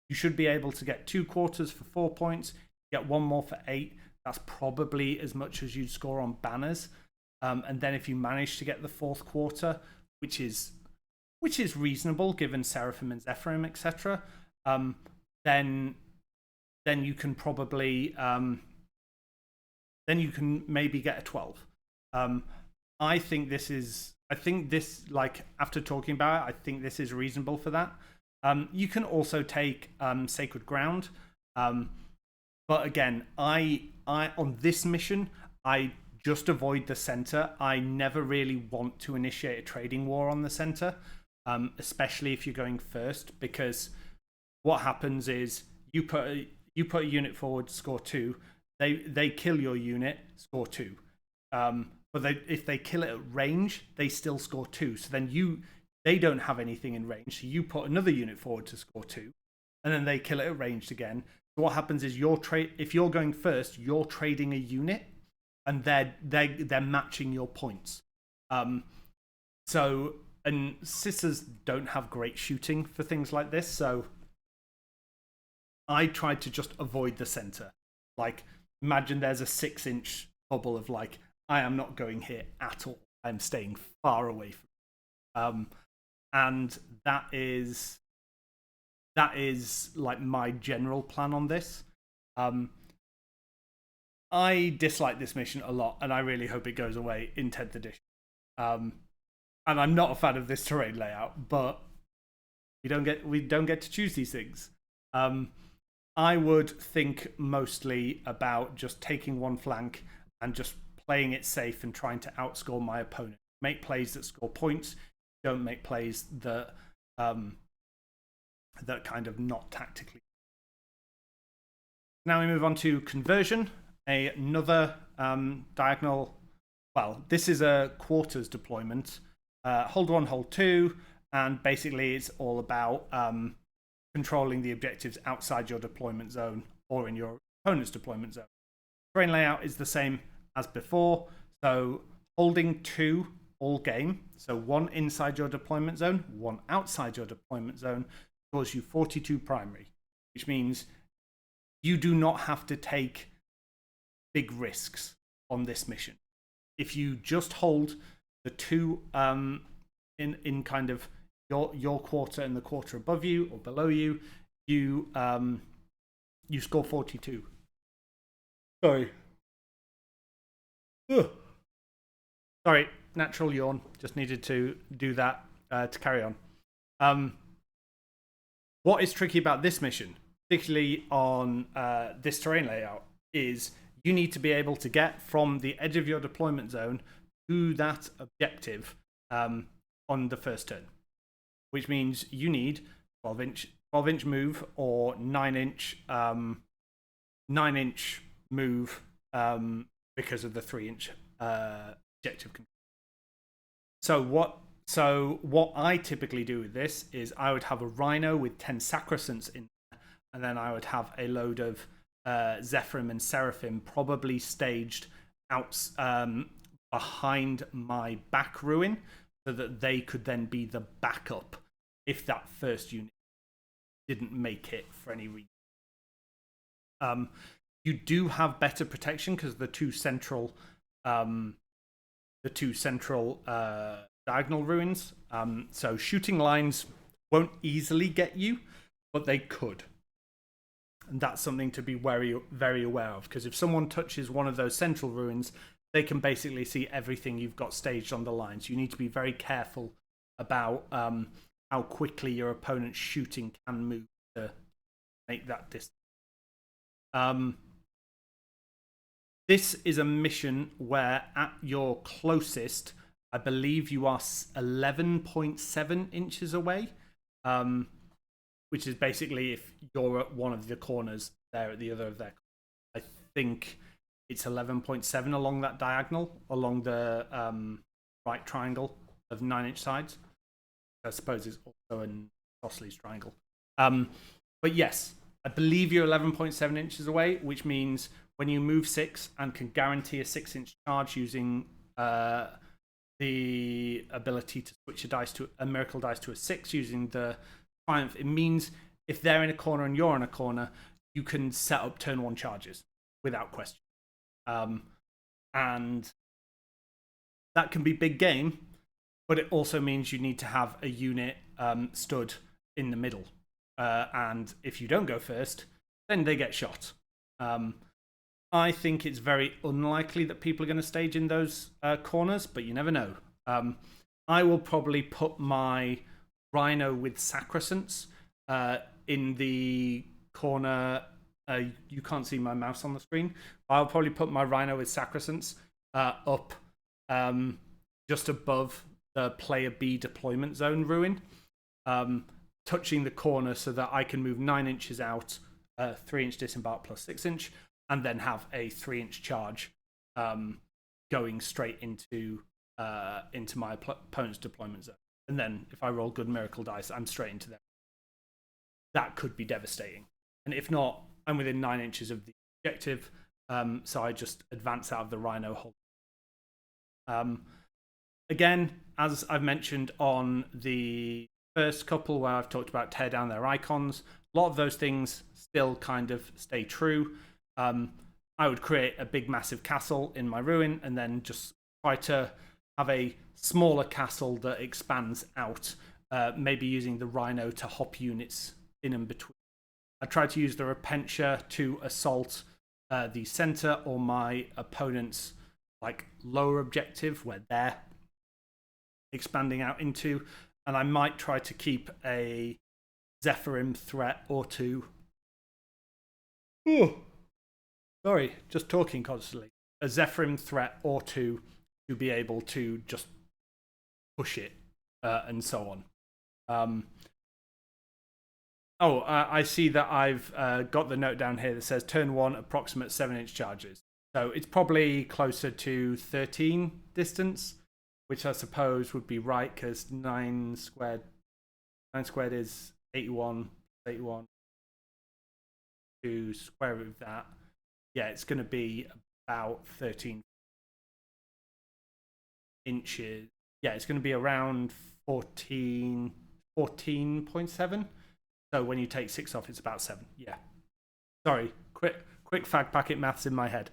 You should be able to get 2 quarters for 4 points, get 1 more for 8. That's probably as much as you'd score on banners. And then if you manage to get the 4th quarter, which is reasonable given Seraphim and Zephyrim, etc., then you can probably then you can maybe get a 12. I think this, like, after talking about it, I think this is reasonable for that. You can also take Sacred Ground, but again, I on this mission, I just avoid the center. I never really want to initiate a trading war on the center, especially if you're going first, because what happens is you put a unit forward, score 2. They kill your unit, score 2. But if they kill it at range, they still score 2. So then they don't have anything in range. So you put another unit forward to score 2, and then they kill it at range again. So what happens is if you're going first, you're trading a unit, and they're matching your points. So and sisters don't have great shooting for things like this, so I tried to just avoid the center. Like, imagine there's a 6-inch bubble of like, I am not going here at all. I'm staying far away from it. And that is like my general plan on this. I dislike this mission a lot, and I really hope it goes away in 10th edition. And I'm not a fan of this terrain layout, but we don't get to choose these things. I would think mostly about just taking one flank and just playing it safe and trying to outscore my opponent. Make plays that score points. Don't make plays that that kind of not tactically. Now we move on to conversion. Another diagonal. Well, this is a quarters deployment. Hold 1, hold 2, and basically it's all about controlling the objectives outside your deployment zone or in your opponent's deployment zone. Terrain layout is the same as before, so holding 2 all game, so 1 inside your deployment zone, 1 outside your deployment zone, scores you 42 primary, which means you do not have to take big risks on this mission. If you just hold the 2 in kind of your quarter and the quarter above you or below you, you score 42. Sorry. Ugh. Sorry, natural yawn. Just needed to do that to carry on. What is tricky about this mission, particularly on this terrain layout, is you need to be able to get from the edge of your deployment zone to that objective on the first turn, which means you need 12-inch move or 9-inch move because of the 3-inch objective control. So what I typically do with this is I would have a Rhino with 10 Sacrosants in there, and then I would have a load of Zephyrim and Seraphim probably staged out behind my back ruin, so that they could then be the backup if that first unit didn't make it for any reason. You do have better protection because the two central diagonal ruins. So shooting lines won't easily get you, but they could. And that's something to be very, very aware of, because if someone touches one of those central ruins, they can basically see everything you've got staged on the lines. You need to be very careful about how quickly your opponent's shooting can move to make that distance. This is a mission where at your closest, I believe you are 11.7 inches away, which is basically if you're at one of the corners, they're at the other of their. I think it's 11.7 along that diagonal, along the right triangle of 9-inch sides. I suppose it's also an isosceles triangle. But yes, I believe you're 11.7 inches away, which means when you move 6 and can guarantee a 6-inch charge using the ability to switch a miracle dice to a 6 using the triumph, it means if they're in a corner and you're in a corner, you can set up turn 1 charges without question. And that can be big game, but it also means you need to have a unit stood in the middle. And if you don't go first, then they get shot. I think it's very unlikely that people are going to stage in those corners, but you never know. I will probably put my Rhino with Sacrosants in the corner. You can't see my mouse on the screen. I'll probably put my Rhino with Sacrosants up just above the player B deployment zone ruin, touching the corner so that I can move 9 inches out, 3-inch disembark plus 6-inch, and then have a 3-inch charge going straight into my opponent's deployment zone. And then if I roll good miracle dice, I'm straight into them. That could be devastating. And if not, I'm within 9 inches of the objective, so I just advance out of the Rhino hold. again, as I've mentioned on the first couple where I've talked about tear down their icons, a lot of those things still kind of stay true. I would create a big massive castle in my ruin and then just try to have a smaller castle that expands out, maybe using the rhino to hop units in and between. I try to use the repentia to assault the center or my opponent's like lower objective where they're expanding out into, and I might try to keep a Zephyrim threat or two. Oh, sorry, just talking constantly. A Zephyrim threat or two to be able to just push it and so on. I see that I've got the note down here that says turn 1 approximate 7-inch charges. So it's probably closer to 13 distance, which I suppose would be right because 9 squared is 81. To square root of that, yeah, it's going to be about 13 inches. Yeah, it's going to be around 14.7. So when you take 6 off, it's about 7. Yeah. Sorry, quick fag packet maths in my head.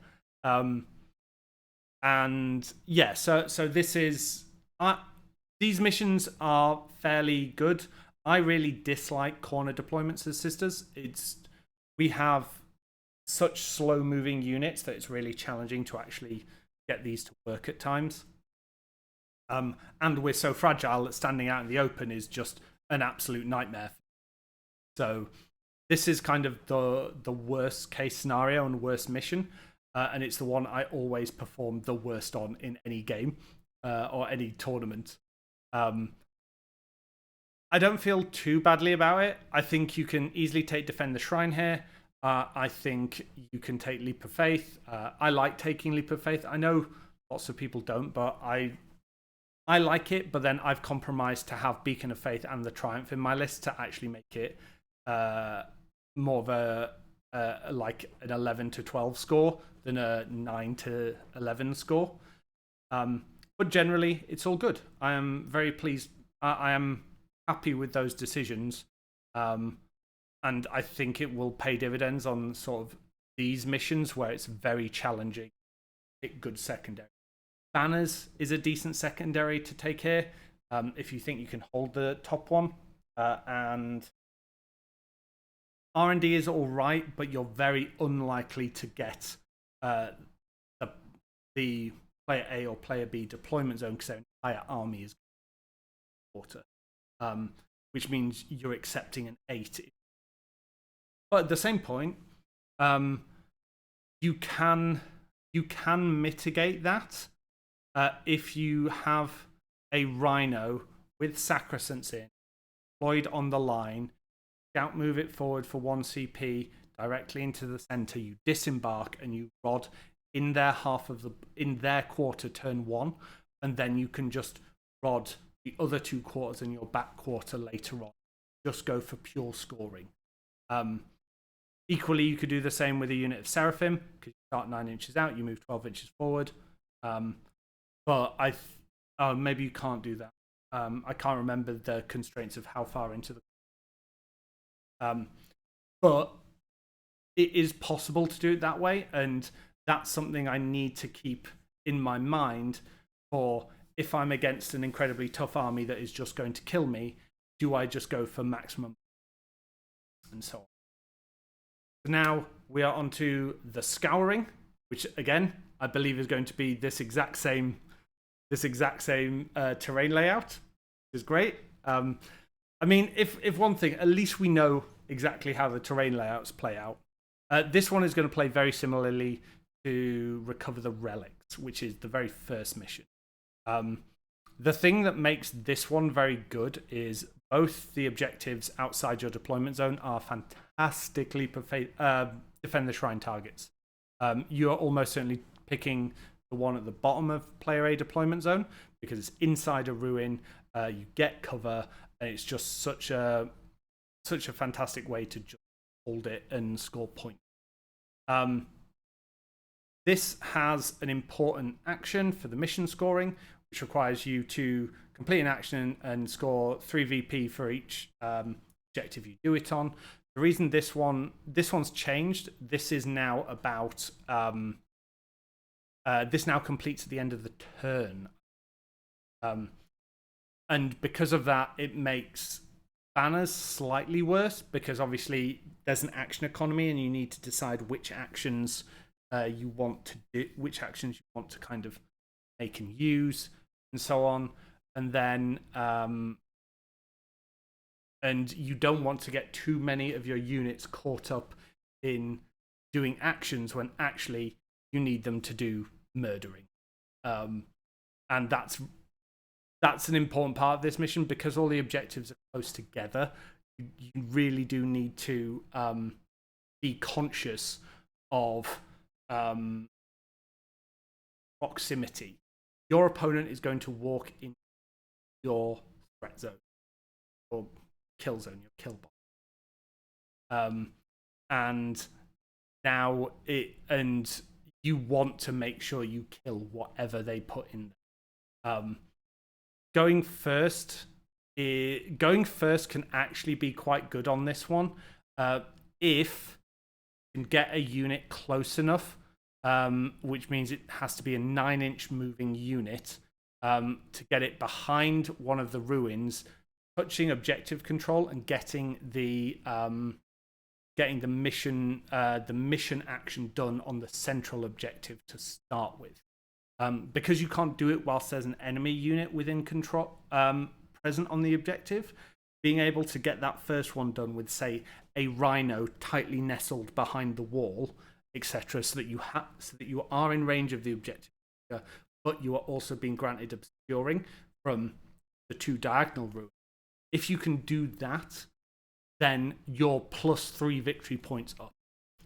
And yeah, so this is these missions are fairly good. I really dislike corner deployments as sisters. We have such slow moving units that it's really challenging to actually get these to work at times. And we're so fragile that standing out in the open is just an absolute nightmare. So this is kind of the worst case scenario and worst mission. And it's the one I always perform the worst on in any game or any tournament. I don't feel too badly about it. I think you can easily take Defend the Shrine here. I think you can take Leap of Faith. I like taking Leap of Faith. I know lots of people don't, but I like it. But then I've compromised to have Beacon of Faith and the Triumph in my list to actually make it more of a like an 11 to 12 score than a 9 to 11 score. But generally, it's all good. I am very pleased. I am happy with those decisions. And I think it will pay dividends on sort of these missions where it's very challenging. Pick good secondary. Banners is a decent secondary to take here if you think you can hold the top one. And R&D is all right, but you're very unlikely to get the player A or player B deployment zone because their entire army is water, which means you're accepting an 8. But at the same point, you can mitigate that if you have a Rhino with Sacrosanct in, deployed on the line, scout move it forward for 1 CP directly into the center. You disembark and you rod in their in their quarter turn 1, and then you can just rod the other 2 quarters in your back quarter later on. Just go for pure scoring. Equally, you could do the same with a unit of Seraphim because you start 9 inches out, you move 12 inches forward. But maybe you can't do that. I can't remember the constraints of how far into the. But it is possible to do it that way, and that's something I need to keep in my mind for if I'm against an incredibly tough army that is just going to kill me. Do I just go for maximum and so on? So now we are onto the Scouring, which again I believe is going to be this exact same terrain layout, which is great. I mean, if one thing, at least we know exactly how the terrain layouts play out. This one is going to play very similarly to Recover the Relics, which is the very first mission. The thing that makes this one very good is both the objectives outside your deployment zone are fantastically Defend the Shrine targets. You are almost certainly picking the one at the bottom of player A deployment zone because it's inside a ruin. You get cover, and it's just such a fantastic way to just hold it and score points. This has an important action for the mission scoring, which requires you to complete an action and score 3 VP for each objective you do it on. The reason this one's changed, this is now about this now completes at the end of the turn, and because of that, it makes banners slightly worse, because obviously there's an action economy and you need to decide which actions you want to do, which actions you want to kind of make and use, and so on. And then and you don't want to get too many of your units caught up in doing actions when actually you need them to do murdering. And that's an important part of this mission, because all the objectives are close together. You really do need to be conscious of proximity. Your opponent is going to walk in your threat zone, or kill zone, your kill box. And now and you want to make sure you kill whatever they put in there. Going first can actually be quite good on this one, if you can get a unit close enough, which means it has to be a 9-inch moving unit, to get it behind one of the ruins, touching objective control and getting the mission action done on the central objective to start with. Because you can't do it whilst there's an enemy unit within control present on the objective, being able to get that first one done with, say, a rhino tightly nestled behind the wall, etc., so that you are in range of the objective, but you are also being granted obscuring from the 2 diagonal ruins. If you can do that, then you're +3 victory points up.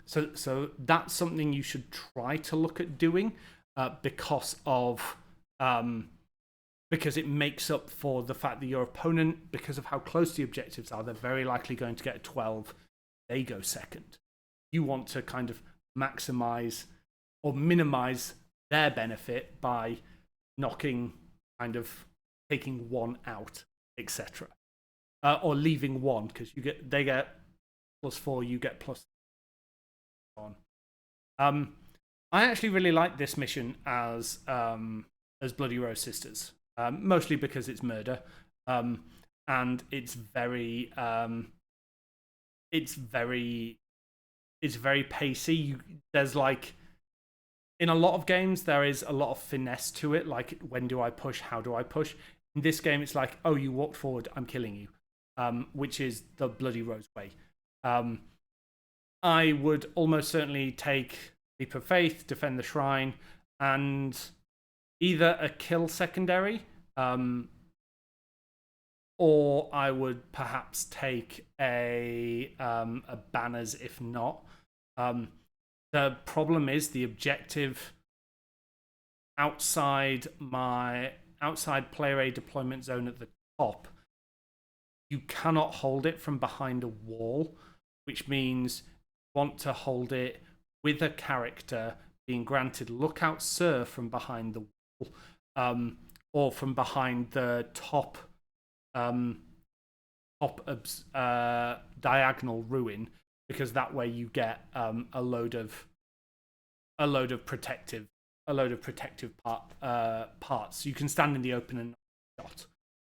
So that's something you should try to look at doing. Because it makes up for the fact that your opponent, because of how close the objectives are, they're very likely going to get a 12. They go second. You want to kind of maximize or minimize their benefit by taking 1 out, etc., or leaving 1, because they get +4, you get +1. I actually really like this mission as Bloody Rose Sisters, mostly because it's murder, and it's very pacey. There's like, in a lot of games there is a lot of finesse to it, like when do I push, how do I push. In this game it's like, oh, you walked forward, I'm killing you, which is the Bloody Rose way. I would almost certainly take Leap of Faith, defend the shrine, and either a kill secondary, or I would perhaps take a banners if not. The problem is the objective outside player A deployment zone at the top, you cannot hold it from behind a wall, which means you want to hold it with a character being granted Lookout Sir from behind the wall, or from behind the top diagonal ruin, because that way you get a load of protective parts. You can stand in the open and not shot.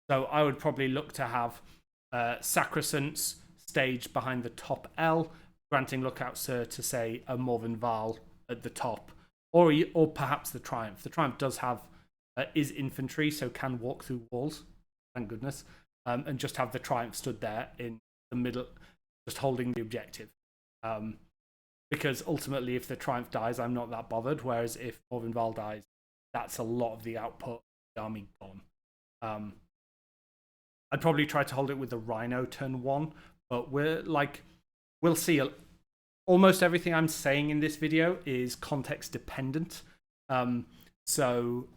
So I would probably look to have Sacrosanct staged behind the top L, granting Lookout Sir to, say, a Morven Val at the top, or perhaps the Triumph. The Triumph does have is infantry, so can walk through walls, thank goodness, and just have the Triumph stood there in the middle, just holding the objective. Because ultimately, if the Triumph dies, I'm not that bothered. Whereas if Morven Val dies, that's a lot of the output of the army gone. I'd probably try to hold it with the Rhino turn 1, but we'll see. Almost everything I'm saying in this video is context dependent. So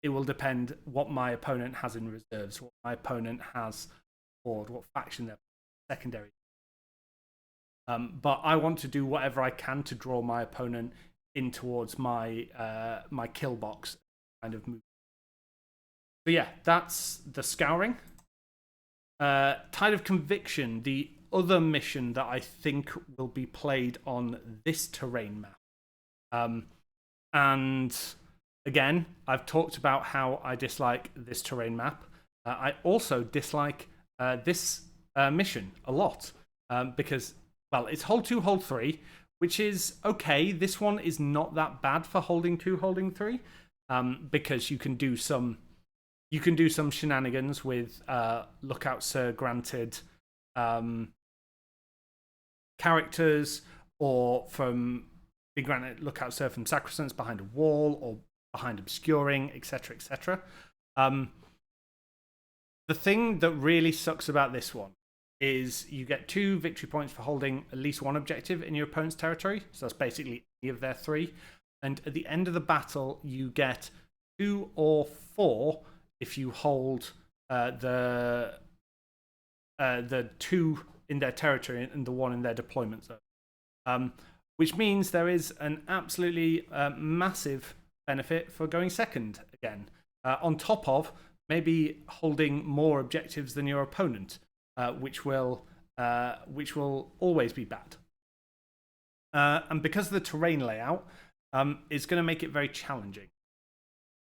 it will depend what my opponent has in reserves, what my opponent has forward, what faction they're secondary. But I want to do whatever I can to draw my opponent in towards my my kill box, kind of move. So yeah, that's the Scouring. Tide of Conviction, the other mission that I think will be played on this terrain map. And again, I've talked about how I dislike this terrain map. I also dislike this mission a lot because, well, it's hold 2, hold 3, which is okay. This one is not that bad for holding 2, holding 3, because you can do some shenanigans with Lookout Sir granted characters, or from be granted Lookout Sir from Sacrosanct behind a wall or behind obscuring, etc., etc. The thing that really sucks about this one is you get 2 victory points for holding at least 1 objective in your opponent's territory. So that's basically any of their 3. And at the end of the battle, you get 2 or 4 if you hold the 2 in their territory and the 1 in their deployment zone. Which means there is an absolutely massive benefit for going second again. On top of maybe holding more objectives than your opponent, which will always be bad. And because of the terrain layout, it's going to make it very challenging.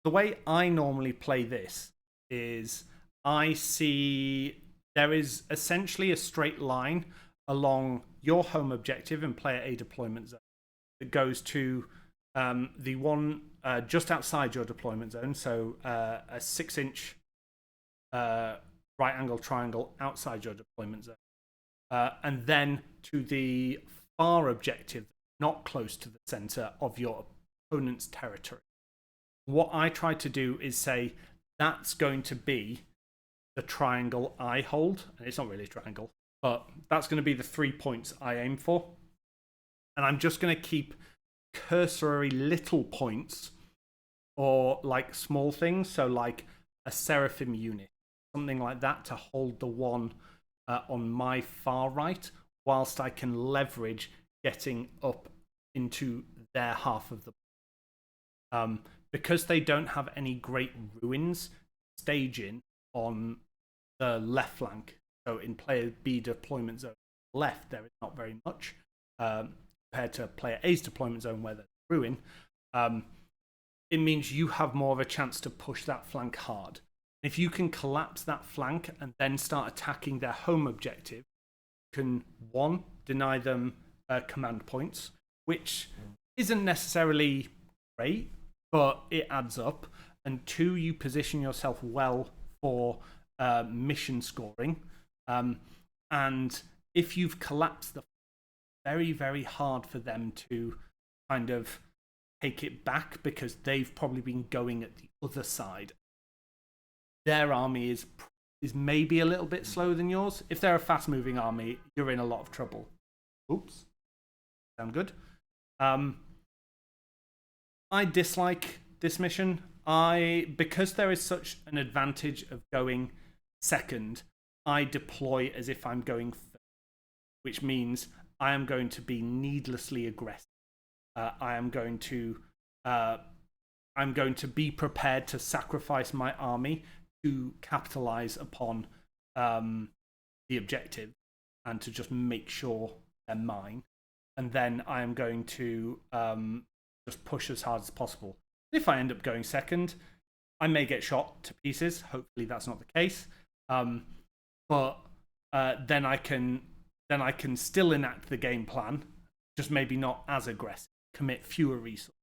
The way I normally play this is I see there is essentially a straight line along your home objective in player A deployment zone that goes to the one just outside your deployment zone, so a 6-inch right angle triangle outside your deployment zone, and then to the far objective, not close to the center of your opponent's territory. What I try to do is say that's going to be the triangle I hold, and it's not really a triangle, but that's going to be the 3 points I aim for. And I'm just going to keep cursory little points, or like small things, so like a Seraphim unit, something like that, to hold the one on my far right, whilst I can leverage getting up into their half of the because they don't have any great ruins staging on the left flank. So in player B deployment zone left, there is not very much compared to player A's deployment zone where there's a ruin. It means you have more of a chance to push that flank hard. If you can collapse that flank and then start attacking their home objective, you can, 1, deny them command points, which isn't necessarily great, but it adds up. And 2, you position yourself well for mission scoring. And if you've collapsed the very, very hard for them to kind of take it back, because they've probably been going at the other side. Their army is maybe a little bit slower than yours. If they're a fast-moving army, you're in a lot of trouble. Oops. Sound good? I dislike this mission. Because there is such an advantage of going second, I deploy as if I'm going first, which means I am going to be needlessly aggressive. I'm going to be prepared to sacrifice my army to capitalize upon the objective and to just make sure they're mine. And then I am going to just push as hard as possible. If I end up going second, I may get shot to pieces. Hopefully that's not the case. But then I can still enact the game plan, just maybe not as aggressive, commit fewer resources.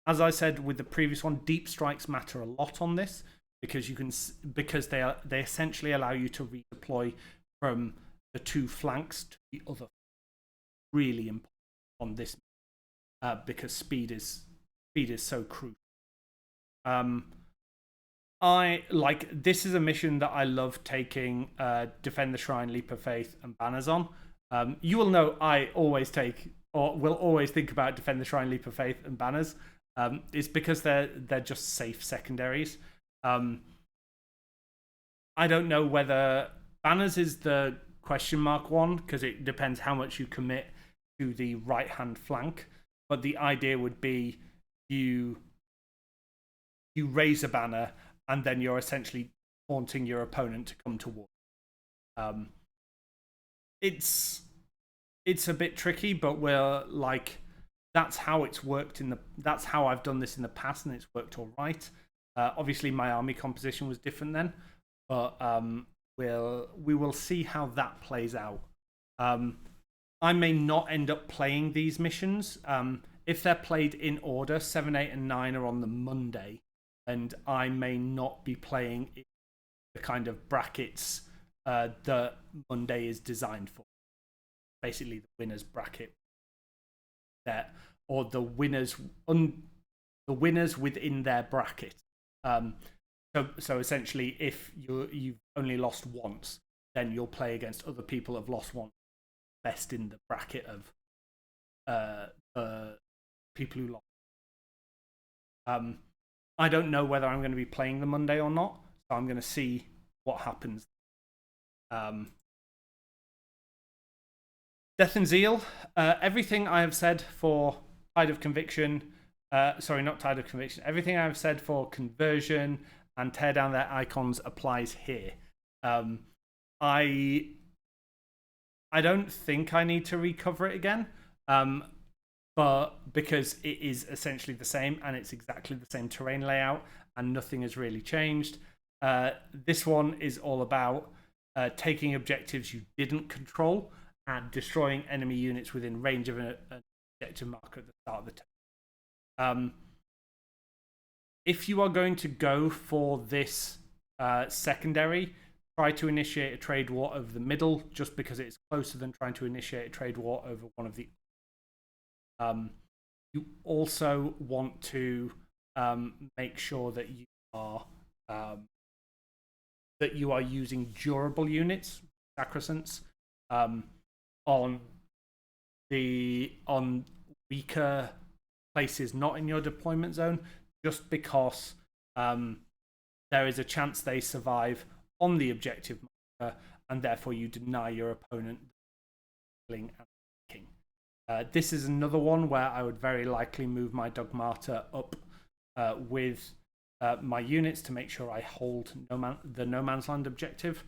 As I said with the previous one, deep strikes matter a lot on this because they essentially allow you to redeploy from the 2 flanks to the other. Really important on this because speed is so crucial. This is a mission that I love taking Defend the Shrine, Leap of Faith, and Banners on. You will know I always take, or will always think about Defend the Shrine, Leap of Faith, and Banners. It's because they're just safe secondaries. I don't know whether Banners is the question mark one, because it depends how much you commit to the right-hand flank. But the idea would be you raise a banner and then you're essentially taunting your opponent to come toward. It's a bit tricky, but we're like, that's how it's worked that's how I've done this in the past, and it's worked all right. Obviously, my army composition was different then, but we will see how that plays out. I may not end up playing these missions. If they're played in order, 7, 8, and 9 are on the Monday, and I may not be playing the kind of brackets that Monday is designed for. Basically, the winners bracket there, or the winners within their bracket. So essentially, if you've only lost once, then you'll play against other people who have lost once, best in the bracket of people who lost. I don't know whether I'm going to be playing the Monday or not, so I'm going to see what happens. Death and Zeal. Everything I have said for Tide of Conviction, sorry, not Tide of Conviction. Everything I have said for Conversion and Tear Down Their Icons applies here. I don't think I need to recover it again, but because it is essentially the same and it's exactly the same terrain layout and nothing has really changed. This one is all about taking objectives you didn't control and destroying enemy units within range of an objective marker at the start of the turn. If you are going to go for this secondary, try to initiate a trade war over the middle, just because it's closer than trying to initiate a trade war over one of the. You also want to make sure that you are using durable units, sacrosancts, on weaker places not in your deployment zone, just because there is a chance they survive on the objective marker, and therefore you deny your opponent killing and king. This is another one where I would very likely move my Dogmata up with my units to make sure I hold the No Man's Land objective.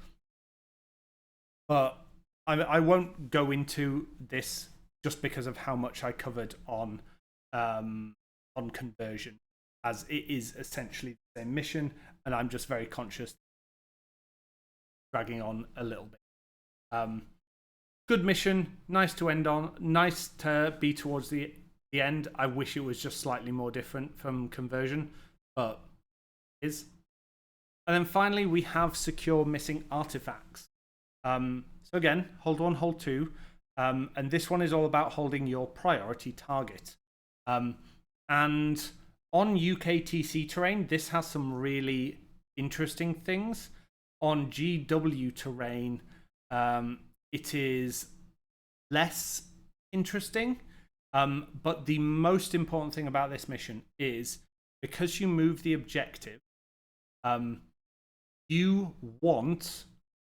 But I won't go into this just because of how much I covered on Conversion, as it is essentially the same mission, and I'm just very conscious dragging on a little bit. Good mission, nice to end on, nice to be towards the end. I wish it was just slightly more different from Conversion, but it is. And then finally, we have secure missing artifacts. So again, hold 1, hold 2. And this one is all about holding your priority target. And on UKTC terrain, this has some really interesting things. On GW terrain, it is less interesting. But the most important thing about this mission is, because you move the objective, you want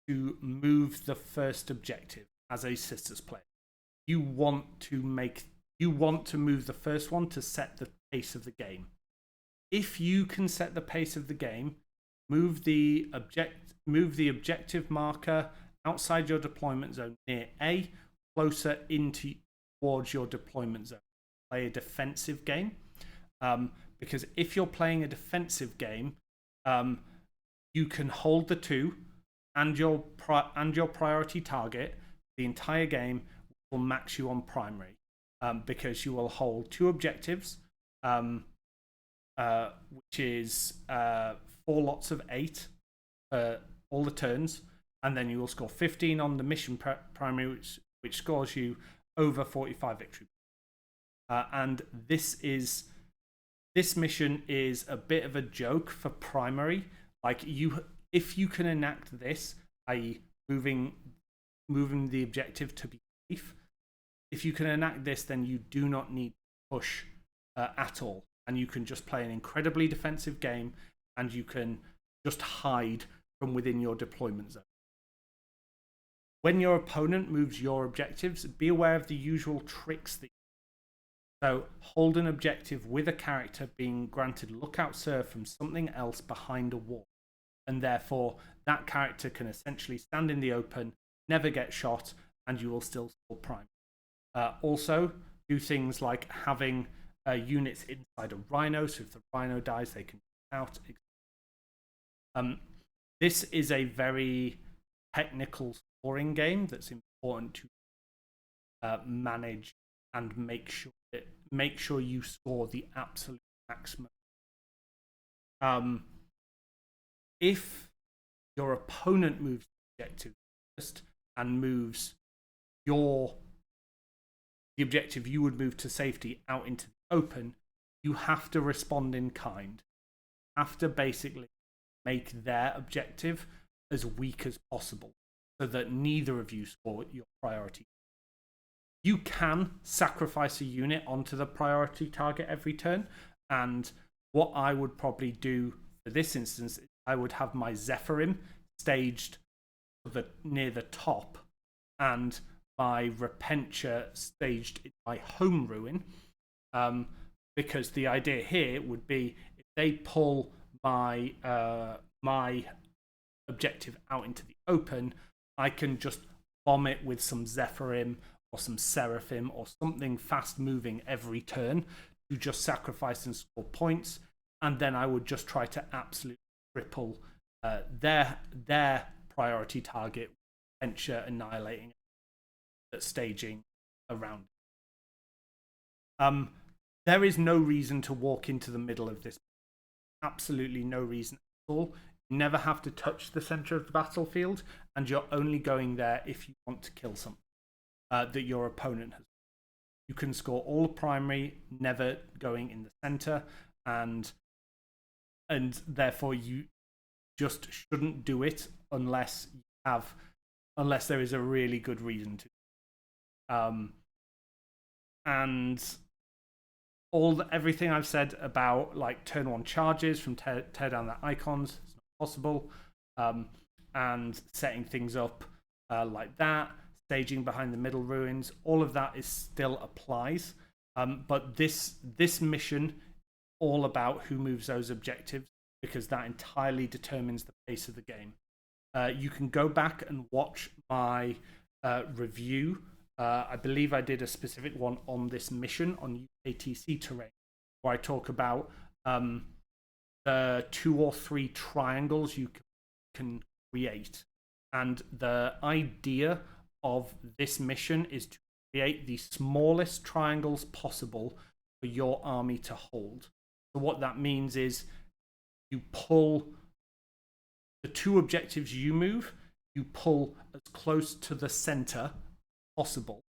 to move the first objective as a Sisters player. You want to move the first one to set the pace of the game. If you can set the pace of the game, move the objective marker outside your deployment zone near A, closer towards your deployment zone. Play a defensive game, because if you're playing a defensive game, you can hold the 2 and your priority target the entire game will max you on primary, because you will hold 2 objectives, which is 4 lots of 8 all the turns, and then you will score 15 on the mission primary, which scores you over 45 victory. And this mission is a bit of a joke for primary. Like, if you can enact this, i.e. moving the objective to be safe, if you can enact this, then you do not need to push at all, and you can just play an incredibly defensive game, and you can just hide from within your deployment zone. When your opponent moves your objectives, be aware of the usual tricks that So hold an objective with a character being granted lookout serve from something else behind a wall. And therefore, that character can essentially stand in the open, never get shot, and you will still score prime. Also, do things like having units inside a rhino, so if the rhino dies, they can get out. This is a very technical scoring game that's important to manage and make sure you score the absolute maximum. If your opponent moves the objective first and moves the objective you would move to safety out into the open, you have to respond in kind. You have to basically make their objective as weak as possible so that neither of you score your priority. You can sacrifice a unit onto the priority target every turn, and what I would probably do for this instance is I would have my Zephyrim staged near the top and my Repentia staged in my home ruin, because the idea here would be if they pull my objective out into the open, I can just bomb it with some Zephyrim or some Seraphim or something fast moving every turn to just sacrifice and score points, and then I would just try to absolutely cripple their priority target, Repentia annihilating staging around. There is no reason to walk into the middle of this. Absolutely no reason at all. You never have to touch the center of the battlefield, and you're only going there if you want to kill something that your opponent has. You can score all the primary, never going in the center, and therefore you just shouldn't do it unless there is a really good reason to. And everything I've said about like turn 1 charges from tear down the icons, it's not possible, and setting things up like that, staging behind the middle ruins, all of that is still applies. But this mission all about who moves those objectives, because that entirely determines the pace of the game. You can go back and watch my review. I believe I did a specific one on this mission on UKTC terrain, where I talk about the 2 or 3 triangles you can create. And the idea of this mission is to create the smallest triangles possible for your army to hold. So what that means is you pull the 2 objectives you move, you pull as close to the center possible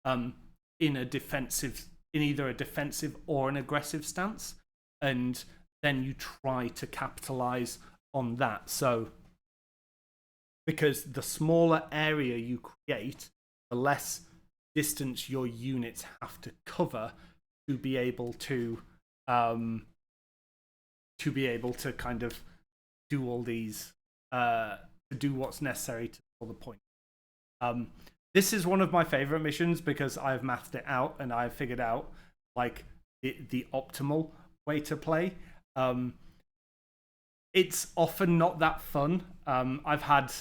in either a defensive or an aggressive stance, and then you try to capitalize on that. So because the smaller area you create, the less distance your units have to cover to be able to kind of do all these to do what's necessary to score the point. This is one of my favorite missions because I've mathed it out and I've figured out like the optimal way to play. It's often not that fun. I've had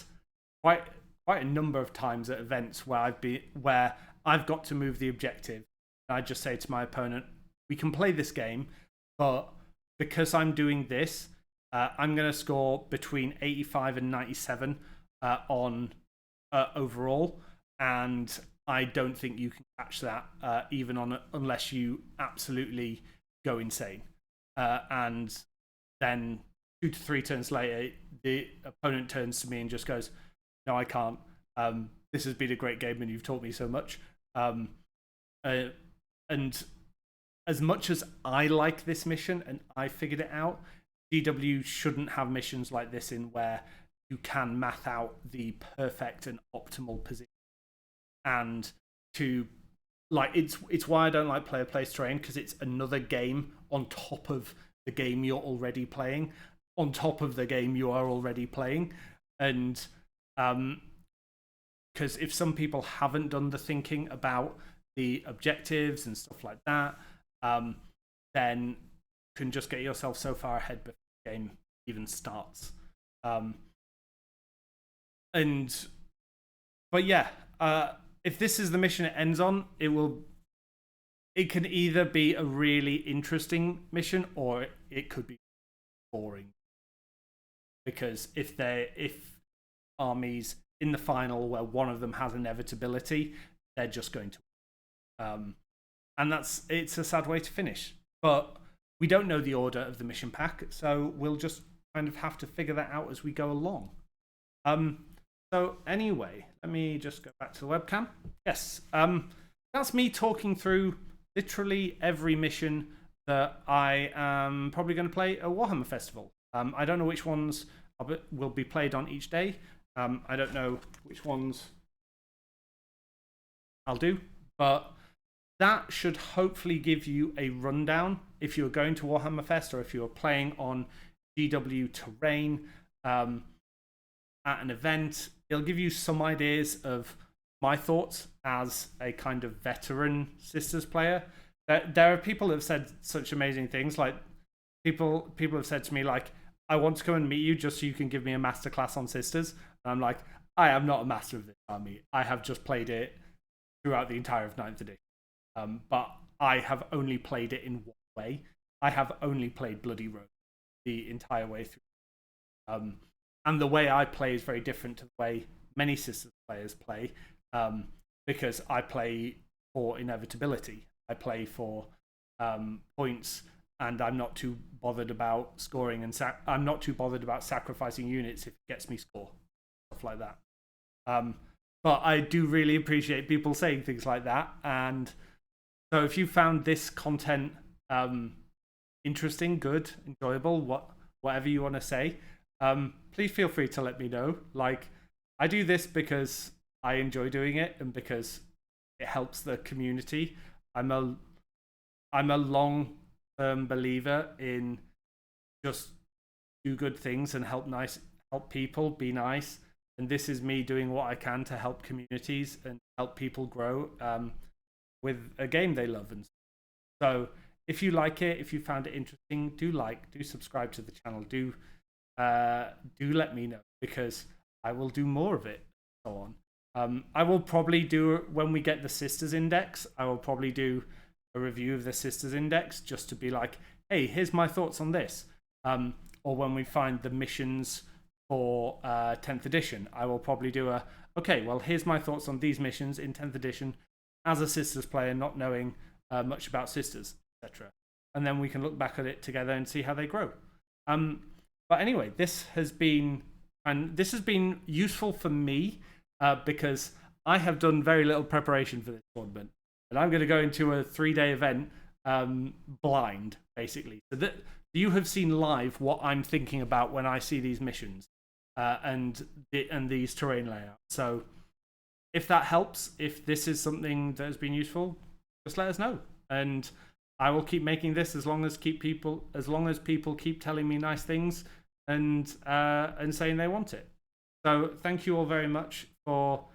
quite a number of times at events where I've got to move the objective, and I just say to my opponent, "We can play this game, but because I'm doing this, I'm going to score between 85 and 97 on overall, and I don't think you can catch that unless you absolutely go insane." And then 2 to 3 turns later, the opponent turns to me and just goes, "No, I can't. This has been a great game and you've taught me so much." And as much as I like this mission and I figured it out, GW shouldn't have missions like this in where you can math out the perfect and optimal position. And it's why I don't like player place terrain, because it's another game on top of the game you're already playing, on top of the game you are already playing. And because if some people haven't done the thinking about the objectives and stuff like that, then can just get yourself so far ahead before the game even starts. But yeah, if this is the mission it ends on, it can either be a really interesting mission or it could be boring. Because if armies in the final where one of them has inevitability, they're just going to and it's a sad way to finish. But we don't know the order of the mission pack, so we'll just kind of have to figure that out as we go along. So anyway, let me just go back to the webcam. Yes, that's me talking through literally every mission that I am probably going to play at Warhammer Festival. I don't know which ones will be played on each day. I don't know which ones I'll do, but that should hopefully give you a rundown if you're going to Warhammer Fest or if you're playing on GW terrain at an event. It'll give you some ideas of my thoughts as a kind of veteran Sisters player. There are people that have said such amazing things. Like people have said to me, like, I want to come and meet you just so you can give me a masterclass on Sisters. And I'm like, I am not a master of this army. I have just played it throughout the entire of 9th edition. But I have only played it in one way. I have only played Bloody Road the entire way through. And the way I play is very different to the way many Sisters players play, because I play for inevitability. I play for points, and I'm not too bothered about scoring, and I'm not too bothered about sacrificing units if it gets me score, stuff like that. But I do really appreciate people saying things like that, and so if you found this content interesting, good, enjoyable, whatever you want to say, please feel free to let me know. Like, I do this because I enjoy doing it and because it helps the community. I'm a long-term believer in just do good things and help people, be nice. And this is me doing what I can to help communities and help people grow with a game they love. And so if you like it, if you found it interesting, do subscribe to the channel. Do let me know, because I will do more of it. So on. I will probably do, when we get the Sisters Index, I will probably do a review of the Sisters Index just to be like, hey, here's my thoughts on this. Or when we find the missions for 10th edition, I will probably do okay, well, here's my thoughts on these missions in 10th edition as a Sisters player, not knowing much about Sisters, etc. And then we can look back at it together and see how they grow. But anyway, this has been useful for me because I have done very little preparation for this tournament, and I'm going to go into a 3-day event blind, basically. So that you have seen live what I'm thinking about when I see these missions and these terrain layouts. So if that helps, if this is something that has been useful, just let us know, and I will keep making this as long as people keep telling me nice things and saying they want it. So thank you all very much for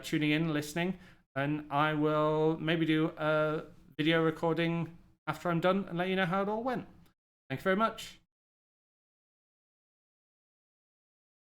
tuning in, listening, and I will maybe do a video recording after I'm done and let you know how it all went. Thank you very much.